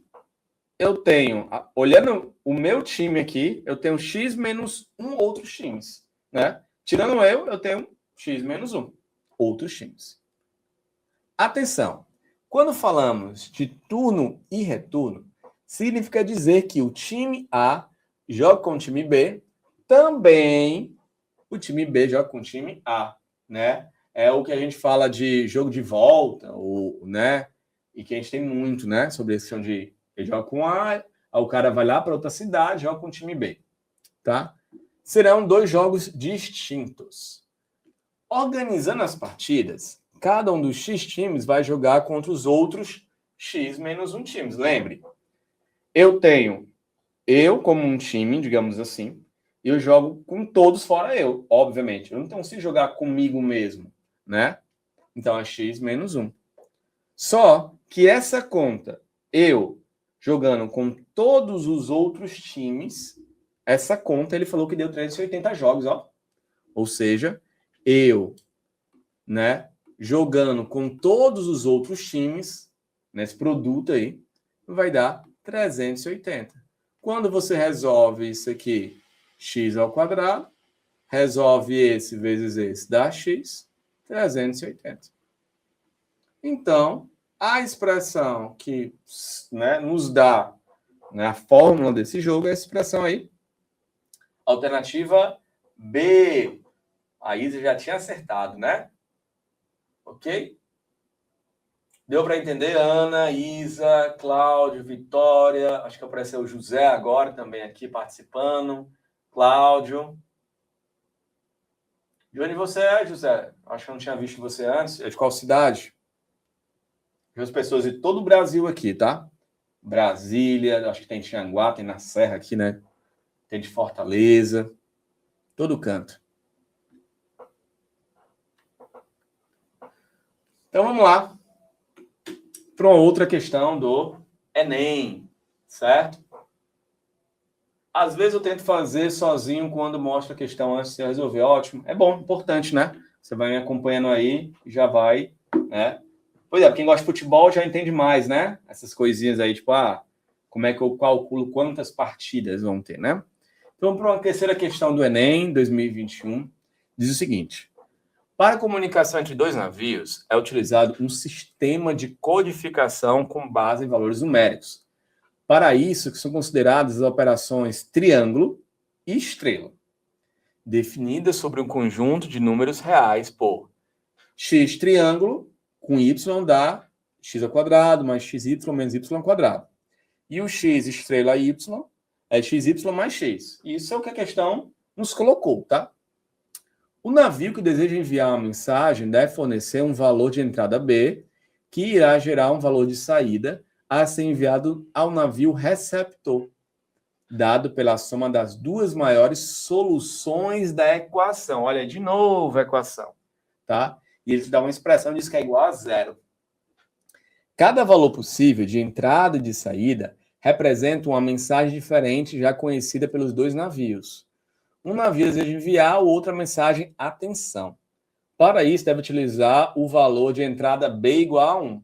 eu tenho, olhando o meu time aqui, eu tenho X menos um outros times. Né? Tirando eu tenho X menos um outros times. Atenção. Quando falamos de turno e retorno, significa dizer que o time A joga com o time B, também o time B joga com o time A, né? É o que a gente fala de jogo de volta, ou, né? E que a gente tem muito, né? Sobre essa questão de ele joga com A, aí o cara vai lá para outra cidade, joga com o time B, tá? Serão 2 jogos distintos. Organizando as partidas, cada um dos X times vai jogar contra os outros X menos um times. Lembre, eu tenho eu como um time, digamos assim, eu jogo com todos fora eu, obviamente. Eu não tenho se jogar comigo mesmo, né? Então é X menos 1. Só que essa conta, eu jogando com todos os outros times, essa conta ele falou que deu 380 jogos, ó. Ou seja, eu, né, jogando com todos os outros times, nesse produto aí, vai dar 380. Quando você resolve isso aqui, x ao quadrado, resolve esse vezes esse, dá x, 380. Então, a expressão que, né, nos dá, né, a fórmula desse jogo é a expressão aí, alternativa B. A Isa já tinha acertado, né? Ok? Deu para entender? Ana, Isa, Cláudio, Vitória. Acho que apareceu o José agora também aqui participando. Cláudio. De onde você é, José? Acho que eu não tinha visto você antes. É de qual cidade? As pessoas de todo o Brasil aqui, tá? Brasília, acho que tem Tianguá, tem na Serra aqui, né? Tem de Fortaleza. Todo canto. Então vamos lá para uma outra questão do Enem, certo? Às vezes eu tento fazer sozinho quando mostra a questão antes de eu resolver. Ótimo. É bom, importante, né? Você vai me acompanhando aí, já vai, né? Pois é, quem gosta de futebol já entende mais, né? Essas coisinhas aí, tipo, como é que eu calculo quantas partidas vão ter, né? Então, para uma terceira questão do Enem 2021, diz o seguinte: para a comunicação entre dois navios, é utilizado um sistema de codificação com base em valores numéricos. Para isso, que são consideradas as operações triângulo e estrela, definidas sobre um conjunto de números reais por x triângulo com y dá x ao quadrado mais xy menos y ao quadrado. E o x estrela y é xy mais x. Isso é o que a questão nos colocou, tá? O navio que deseja enviar uma mensagem deve fornecer um valor de entrada B, que irá gerar um valor de saída a ser enviado ao navio receptor, dado pela soma das duas maiores soluções da equação. Olha, de novo a equação, tá? E ele te dá uma expressão, diz que é igual a zero. Cada valor possível de entrada e de saída representa uma mensagem diferente já conhecida pelos dois navios. Um navio deseja enviar, o outro a mensagem atenção. Para isso, deve utilizar o valor de entrada B igual a 1.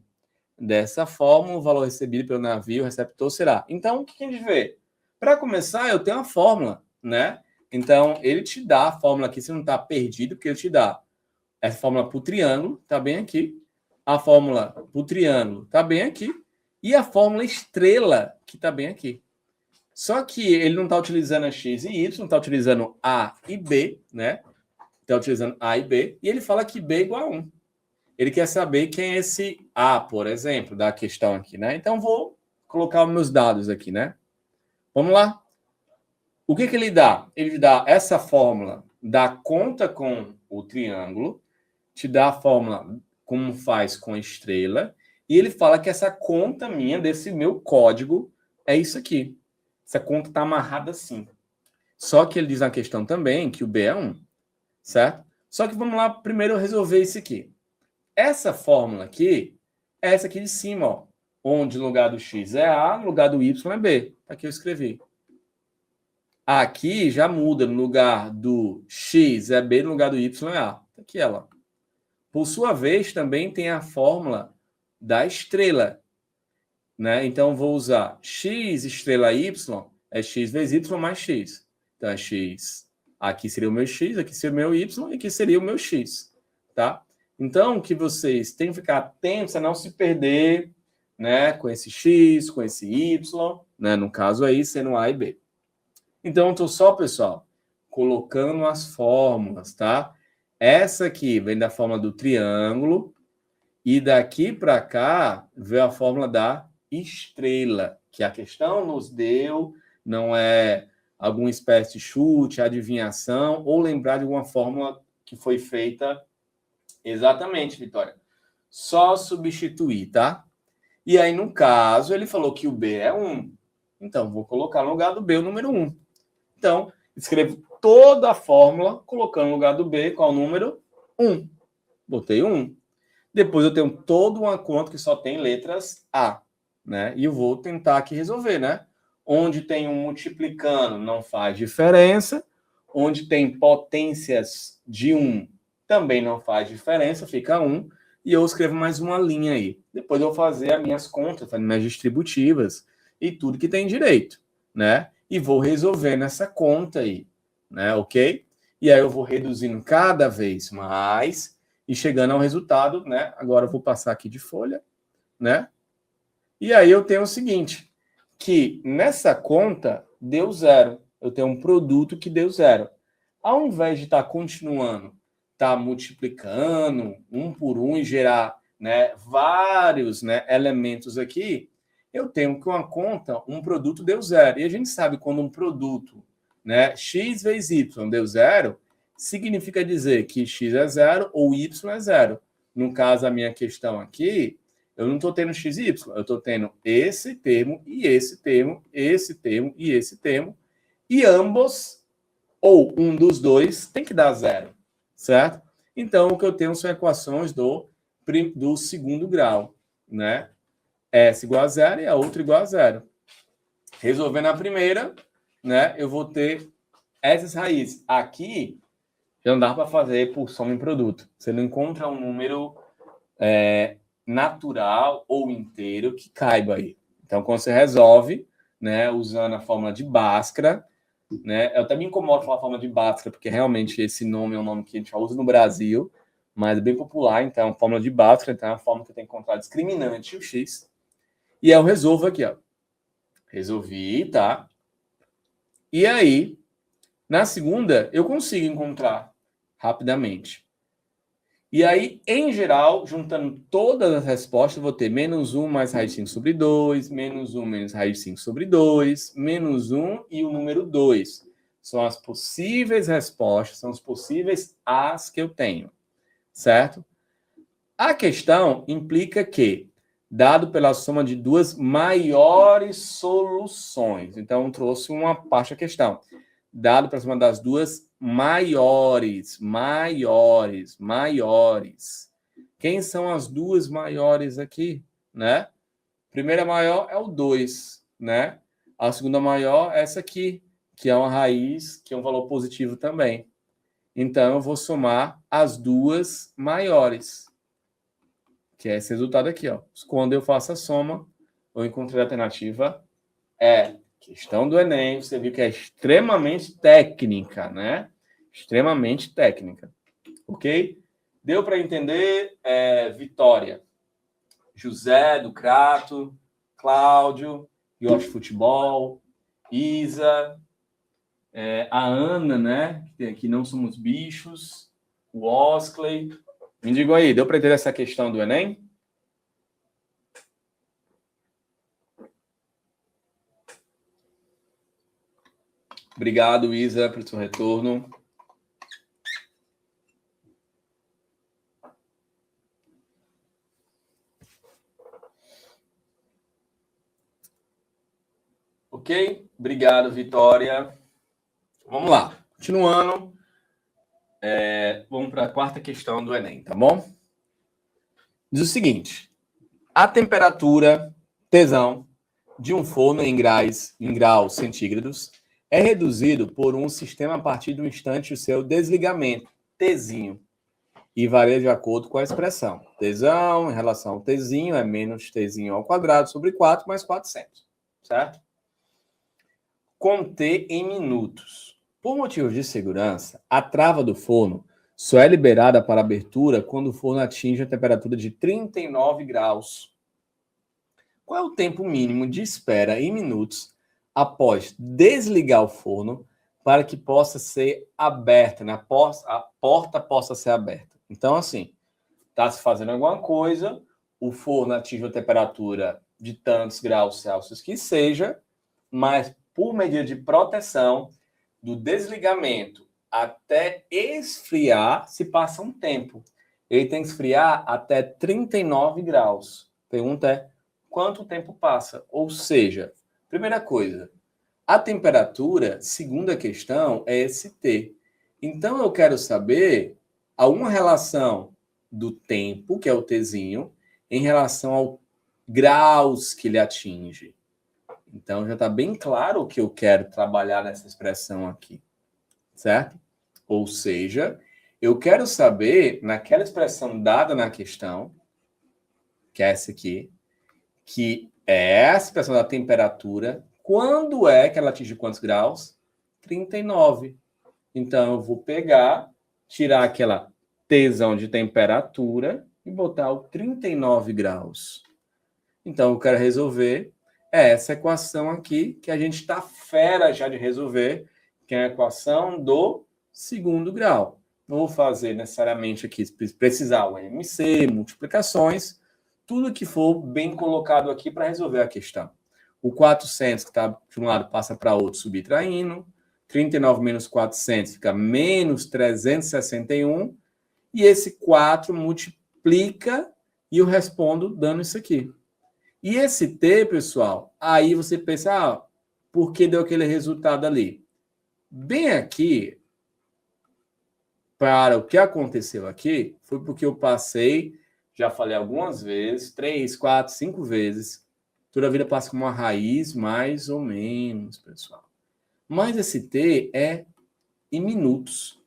Dessa forma, o valor recebido pelo navio receptor será. Então, o que a gente vê? Para começar, eu tenho a fórmula, né? Então, ele te dá a fórmula aqui, você não está perdido, porque ele te dá essa fórmula para o triângulo, está bem aqui. A fórmula para o triângulo está bem aqui. E a fórmula estrela, que está bem aqui. Só que ele não está utilizando a x e y, está utilizando A e B, né? Está utilizando A e B, e ele fala que B é igual a 1. Ele quer saber quem é esse A, por exemplo, da questão aqui, né? Então, vou colocar os meus dados aqui, né? Vamos lá? O que ele dá? Ele dá essa fórmula da conta com o triângulo, te dá a fórmula como faz com a estrela, e ele fala que essa conta minha, desse meu código, é isso aqui. Essa conta está amarrada assim. Só que ele diz na questão também que o B é 1, certo? Só que vamos lá primeiro resolver isso aqui. Essa fórmula aqui é essa aqui de cima, ó, onde no lugar do x é A, no lugar do y é B. Aqui eu escrevi. Aqui já muda, no lugar do x é B, no lugar do y é A. Aqui ela. Por sua vez, também tem a fórmula da estrela, né? Então, vou usar x estrela y, é x vezes y mais x. Então, é x. Aqui seria o meu x, aqui seria o meu y, e aqui seria o meu x, tá? Então, que vocês têm que ficar atentos a não se perder, né? Com esse x, com esse y, né? No caso aí, sendo A e B. Então, eu estou só, pessoal, colocando as fórmulas, tá? Essa aqui vem da fórmula do triângulo, e daqui para cá veio a fórmula da estrela, que a questão nos deu, não é alguma espécie de chute, adivinhação, ou lembrar de alguma fórmula que foi feita exatamente, Vitória. Só substituir, tá? E aí, no caso, ele falou que o B é 1. Então, vou colocar no lugar do B o número 1. Então, escrevo toda a fórmula, colocando no lugar do B qual o número? 1. Botei 1. Depois eu tenho toda uma conta que só tem letras A, né? E eu vou tentar aqui resolver, né? Onde tem um multiplicando não faz diferença. Onde tem potências de 1 também não faz diferença, fica 1. E eu escrevo mais uma linha aí. Depois eu vou fazer as minhas contas, as minhas distributivas e tudo que tem direito, né? E vou resolvendo essa conta aí, né? Ok? E aí eu vou reduzindo cada vez mais e chegando ao resultado, né? Agora eu vou passar aqui de folha, né? E aí eu tenho o seguinte, que nessa conta deu 0. Eu tenho um produto que deu 0. Ao invés de estar continuando, estar multiplicando um por um e gerar, né, vários, né, elementos aqui, eu tenho que uma conta, um produto deu 0. E a gente sabe quando um produto, né, x vezes y deu 0, significa dizer que x é 0 ou y é 0. No caso, a minha questão aqui, eu não estou tendo x e y, eu estou tendo esse termo e esse termo, esse termo e esse termo, e ambos, ou um dos dois, tem que dar 0, certo? Então, o que eu tenho são equações do segundo grau, né? Essa igual a 0 e a outra igual a 0. Resolvendo a primeira, né, eu vou ter essas raízes. Aqui, já não dá para fazer por soma em produto. Você não encontra um número natural ou inteiro que caiba aí. Então, quando você resolve, né, usando a fórmula de Bhaskara, né, eu até me incomodo falar a fórmula de Bhaskara, porque realmente esse nome é um nome que a gente usa no Brasil, mas é bem popular, então, fórmula de Bhaskara, então é a fórmula que eu tenho que encontrar discriminante, o x, e eu resolvo aqui, ó. Resolvi, tá? E aí, na segunda, eu consigo encontrar rapidamente. E aí, em geral, juntando todas as respostas, eu vou ter menos 1 mais raiz de 5 sobre 2, menos 1 menos raiz de 5 sobre 2, menos 1 e o número 2. São as possíveis respostas, são os possíveis As que eu tenho, certo? A questão implica que, dado pela soma de duas maiores soluções, então trouxe uma parte da questão, dado pela soma das duas maiores. Quem são as duas maiores aqui, né? A primeira maior é o 2, né? A segunda maior é essa aqui, que é uma raiz, que é um valor positivo também. Então, eu vou somar as duas maiores, que é esse resultado aqui, ó. Quando eu faço a soma, eu encontrei a alternativa questão do Enem, você viu que é extremamente técnica, né? Extremamente técnica. Ok? Deu para entender? Vitória. José do Crato, Cláudio, Yoshi Futebol, Isa, a Ana, né? Que não somos bichos, o Oskley. Me digam aí, deu para entender essa questão do Enem? Obrigado, Isa, pelo seu retorno. Ok? Obrigado, Vitória. Vamos lá. Continuando. Vamos para a quarta questão do Enem, tá bom? Diz o seguinte. A temperatura, tesão, de um forno em graus centígrados é reduzido por um sistema a partir do instante do seu desligamento, Tzinho, e varia de acordo com a expressão. Tesão em relação ao Tzinho é menos Tzinho ao quadrado sobre 4 mais 400, certo? Com T em minutos. Por motivos de segurança, a trava do forno só é liberada para abertura quando o forno atinge a temperatura de 39 graus. Qual é o tempo mínimo de espera em minutos após desligar o forno para que possa ser aberta, né? A porta possa ser aberta? Então, assim, está se fazendo alguma coisa, o forno atinge a temperatura de tantos graus Celsius que seja, mas por medida de proteção, do desligamento até esfriar, se passa um tempo. Ele tem que esfriar até 39 graus. Pergunta é, quanto tempo passa? Ou seja, primeira coisa, a temperatura, segunda questão, é esse T. Então, eu quero saber alguma relação do tempo, que é o Tzinho, em relação ao graus que ele atinge. Então, já está bem claro o que eu quero trabalhar nessa expressão aqui, certo? Ou seja, eu quero saber, naquela expressão dada na questão, que é essa aqui, que é essa expressão da temperatura, quando é que ela atinge quantos graus? 39. Então, eu vou pegar, tirar aquela tesão de temperatura e botar o 39 graus. Então, eu quero resolver essa equação aqui, que a gente está fera já de resolver, que é a equação do segundo grau. Não vou fazer necessariamente aqui, precisar o MC, multiplicações, tudo que for bem colocado aqui para resolver a questão. O 400, que está de um lado, passa para outro, subtraindo. 39 menos 400 fica menos 361. E esse 4 multiplica e eu respondo dando isso aqui. E esse T, pessoal, aí você pensa, por que deu aquele resultado ali? Bem aqui, para o que aconteceu aqui, foi porque eu passei, já falei algumas vezes, 3, 4, 5 vezes, toda a vida passa com uma raiz mais ou menos, pessoal. Mas esse t é em minutos.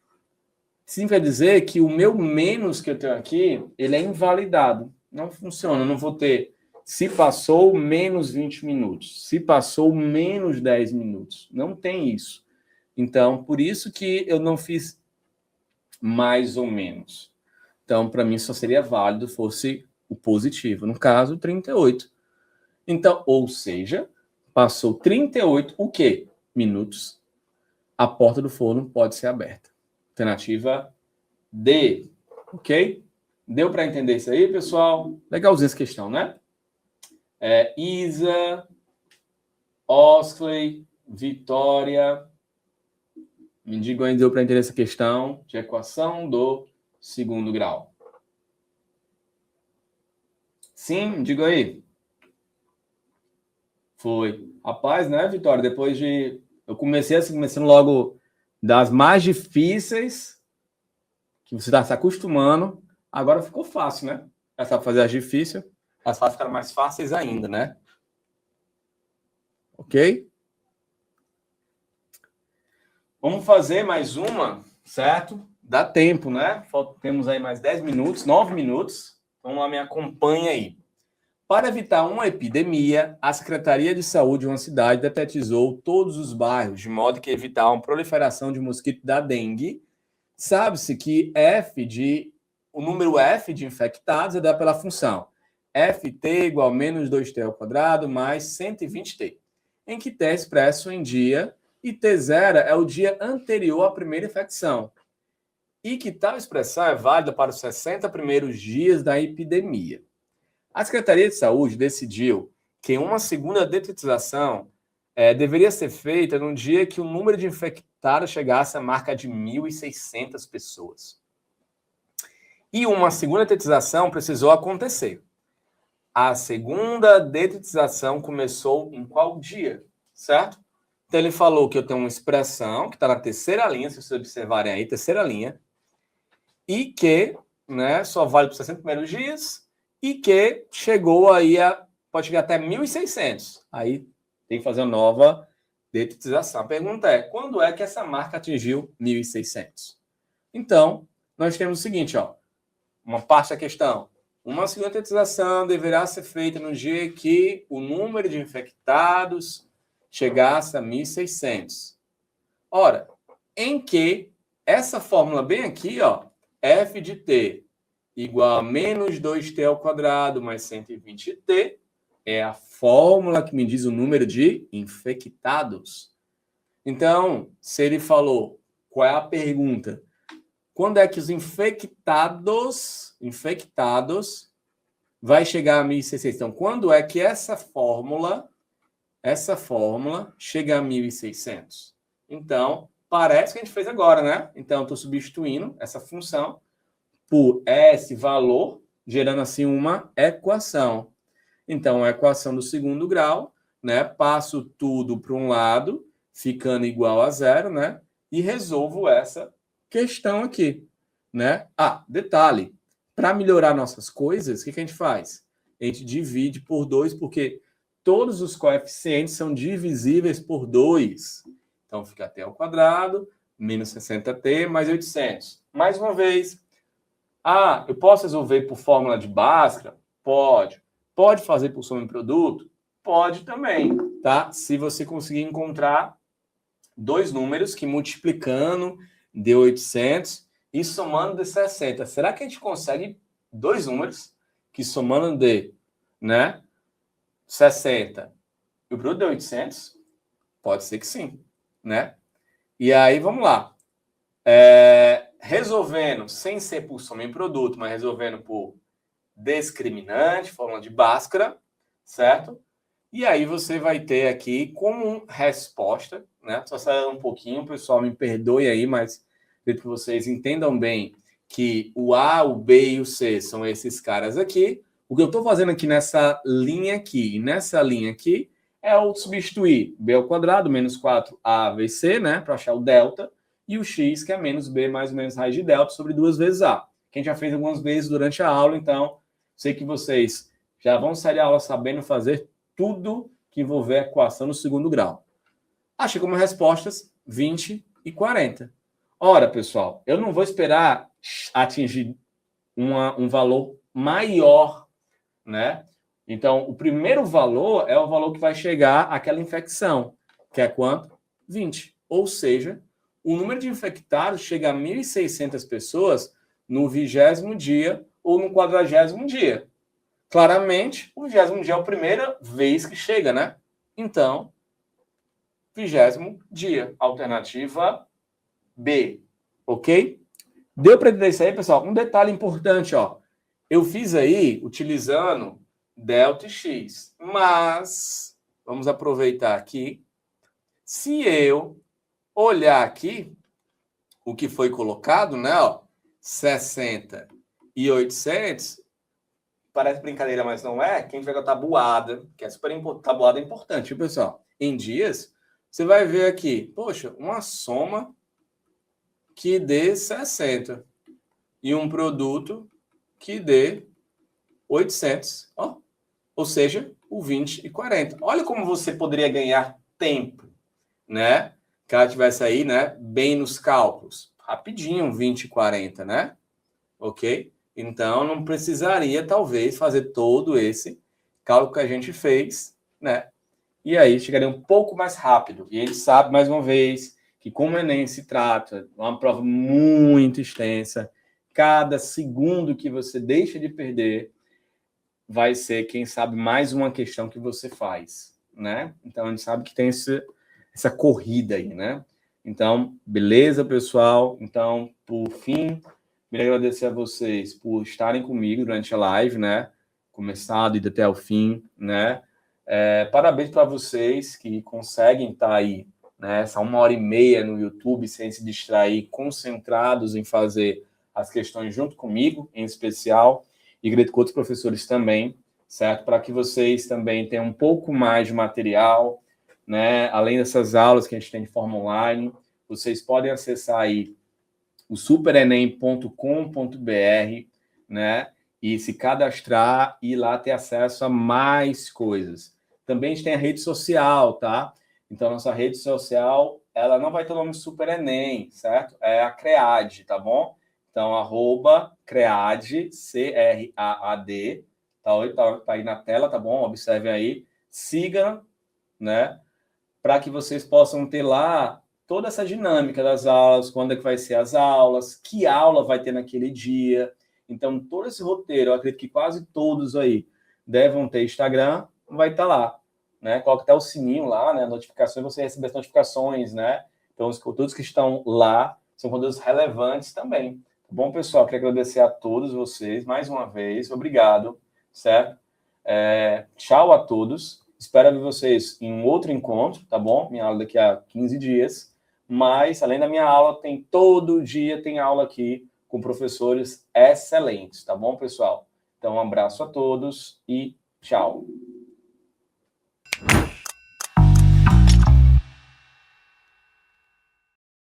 Significa dizer que o meu menos que eu tenho aqui, ele é invalidado. Não funciona, eu não vou ter se passou menos 20 minutos, se passou menos 10 minutos. Não tem isso. Então, por isso que eu não fiz mais ou menos. Então, para mim, só seria válido fosse o positivo. No caso, 38. Então, ou seja, passou 38, o quê? Minutos. A porta do forno pode ser aberta. Alternativa D. Ok? Deu para entender isso aí, pessoal? Legalzinha essa questão, né? Isa, Osley, Vitória. Me digam aí, deu para entender essa questão de equação do segundo grau. Sim, diga aí. Foi. Rapaz, né, Vitória? Depois de... Eu comecei assim, começando logo das mais difíceis, que você está se acostumando. Agora ficou fácil, né? Já sabe fazer as difíceis. As fáceis ficaram mais fáceis ainda, né? Ok? Vamos fazer mais uma, certo? Dá tempo, né? Temos aí mais 10 minutos, 9 minutos. Vamos lá, me acompanha aí. Para evitar uma epidemia, a Secretaria de Saúde de uma cidade detetizou todos os bairros, de modo que evitar uma proliferação de mosquito da dengue. Sabe-se que o número F de infectados é dado pela função Ft igual a menos 2t ao quadrado mais 120t, em que t é expresso em dia e T0 é o dia anterior à primeira infecção, e que tal expressão é válida para os 60 primeiros dias da epidemia. A Secretaria de Saúde decidiu que uma segunda detetização deveria ser feita no dia que o número de infectados chegasse à marca de 1.600 pessoas. E uma segunda detetização precisou acontecer. A segunda detetização começou em qual dia, certo? Então, ele falou que eu tenho uma expressão que está na terceira linha, se vocês observarem aí, terceira linha, e que, né, só vale para os 60 primeiros dias, e que chegou aí pode chegar até 1.600. Aí tem que fazer uma nova detetização. A pergunta é, quando é que essa marca atingiu 1.600? Então, nós temos o seguinte, ó, uma parte da questão. Uma segunda detetização deverá ser feita no dia que o número de infectados chegasse a 1.600. Ora, em que essa fórmula bem aqui, ó, f de t igual a menos 2t ao quadrado mais 120t, é a fórmula que me diz o número de infectados. Então, se ele falou, qual é a pergunta? Quando é que os infectados vai chegar a 1.600? Então, quando é que essa fórmula chega a 1.600? Então, parece que a gente fez agora, né? Então, eu estou substituindo essa função por esse valor, gerando assim uma equação. Então, a equação do segundo grau, né? Passo tudo para um lado, ficando igual a zero, né? E resolvo essa questão aqui, né? Ah, detalhe, para melhorar nossas coisas, o que a gente faz? A gente divide por 2, porque todos os coeficientes são divisíveis por 2. Então, fica t ao quadrado, menos 60t, mais 800. Mais uma vez. Ah, eu posso resolver por fórmula de Bhaskara? Pode. Pode fazer por soma em produto? Pode também, tá? Se você conseguir encontrar dois números que multiplicando dê 800 e somando dê 60. Será que a gente consegue dois números que somando dê, né, 60 e o produto dê 800? Pode ser que sim, né? E aí, vamos lá. Resolvendo, sem ser por soma em produto, mas resolvendo por discriminante, fórmula de Bhaskara, certo? E aí você vai ter aqui como resposta, né? Só saindo um pouquinho, pessoal, me perdoe aí, mas acredito que vocês entendam bem que o A, o B e o C são esses caras aqui. O que eu estou fazendo aqui nessa linha aqui, é o substituir B ao quadrado menos 4A vezes C, né? Para achar o delta. E o x, que é menos b mais ou menos raiz de delta sobre 2 vezes a. Que a gente já fez algumas vezes durante a aula, então sei que vocês já vão sair da aula sabendo fazer tudo que envolver a equação no segundo grau. Achei como respostas 20 e 40. Ora, pessoal, eu não vou esperar atingir um valor maior, né? Então, o primeiro valor é o valor que vai chegar àquela infecção, que é quanto? 20. Ou seja, o número de infectados chega a 1.600 pessoas no 20º dia ou no 40º dia. Claramente, o 20º dia é a primeira vez que chega, né? Então, 20º dia, alternativa B, ok? Deu para entender isso aí, pessoal? Um detalhe importante, ó. Eu fiz aí utilizando delta e x, mas vamos aproveitar aqui. Se eu olhar aqui o que foi colocado, né, ó, 60 e 800, parece brincadeira, mas não é. Quem pega a tabuada, que é super importante, tabuada é importante, viu, pessoal? Em dias, você vai ver aqui, poxa, uma soma que dê 60 e um produto que dê 800, ó. Ou seja, o 20 e 40. Olha como você poderia ganhar tempo, né? Que ela tivesse aí, né, bem nos cálculos. Rapidinho, 20 e 40, né? Ok? Então, não precisaria, talvez, fazer todo esse cálculo que a gente fez, né? E aí, chegaria um pouco mais rápido. E a gente sabe, mais uma vez, que como o Enem se trata de uma prova muito extensa, cada segundo que você deixa de perder vai ser, quem sabe, mais uma questão que você faz, né? Então, a gente sabe que tem essa corrida aí, né? Então, beleza, pessoal? Então, por fim, queria agradecer a vocês por estarem comigo durante a live, né? Começado e até o fim, né? Parabéns para vocês que conseguem estar aí, né? Essa 1h30 no YouTube sem se distrair, concentrados em fazer as questões junto comigo, em especial, e acredito que outros professores também, certo? Para que vocês também tenham um pouco mais de material, né? Além dessas aulas que a gente tem de forma online, vocês podem acessar aí o superenem.com.br, né? E se cadastrar e lá ter acesso a mais coisas. Também a gente tem a rede social, tá? Então, nossa rede social, ela não vai ter o nome Super Enem, certo? É a CREAD, tá bom? Então, @CREAD, CRAAD, tá aí na tela, tá bom? Observe aí. Siga, né? Para que vocês possam ter lá toda essa dinâmica das aulas, quando é que vai ser as aulas, que aula vai ter naquele dia. Então, todo esse roteiro, eu acredito que quase todos aí devem ter Instagram, vai estar lá, né? Coloca até o sininho lá, né? Notificações, você recebe as notificações, né? Então, os conteúdos que estão lá são conteúdos relevantes também. Tá bom, pessoal? Quero agradecer a todos vocês mais uma vez. Obrigado, certo? Tchau a todos. Espero ver vocês em um outro encontro, tá bom? Minha aula daqui a 15 dias. Mas, além da minha aula, todo dia tem aula aqui com professores excelentes, tá bom, pessoal? Então, um abraço a todos e tchau.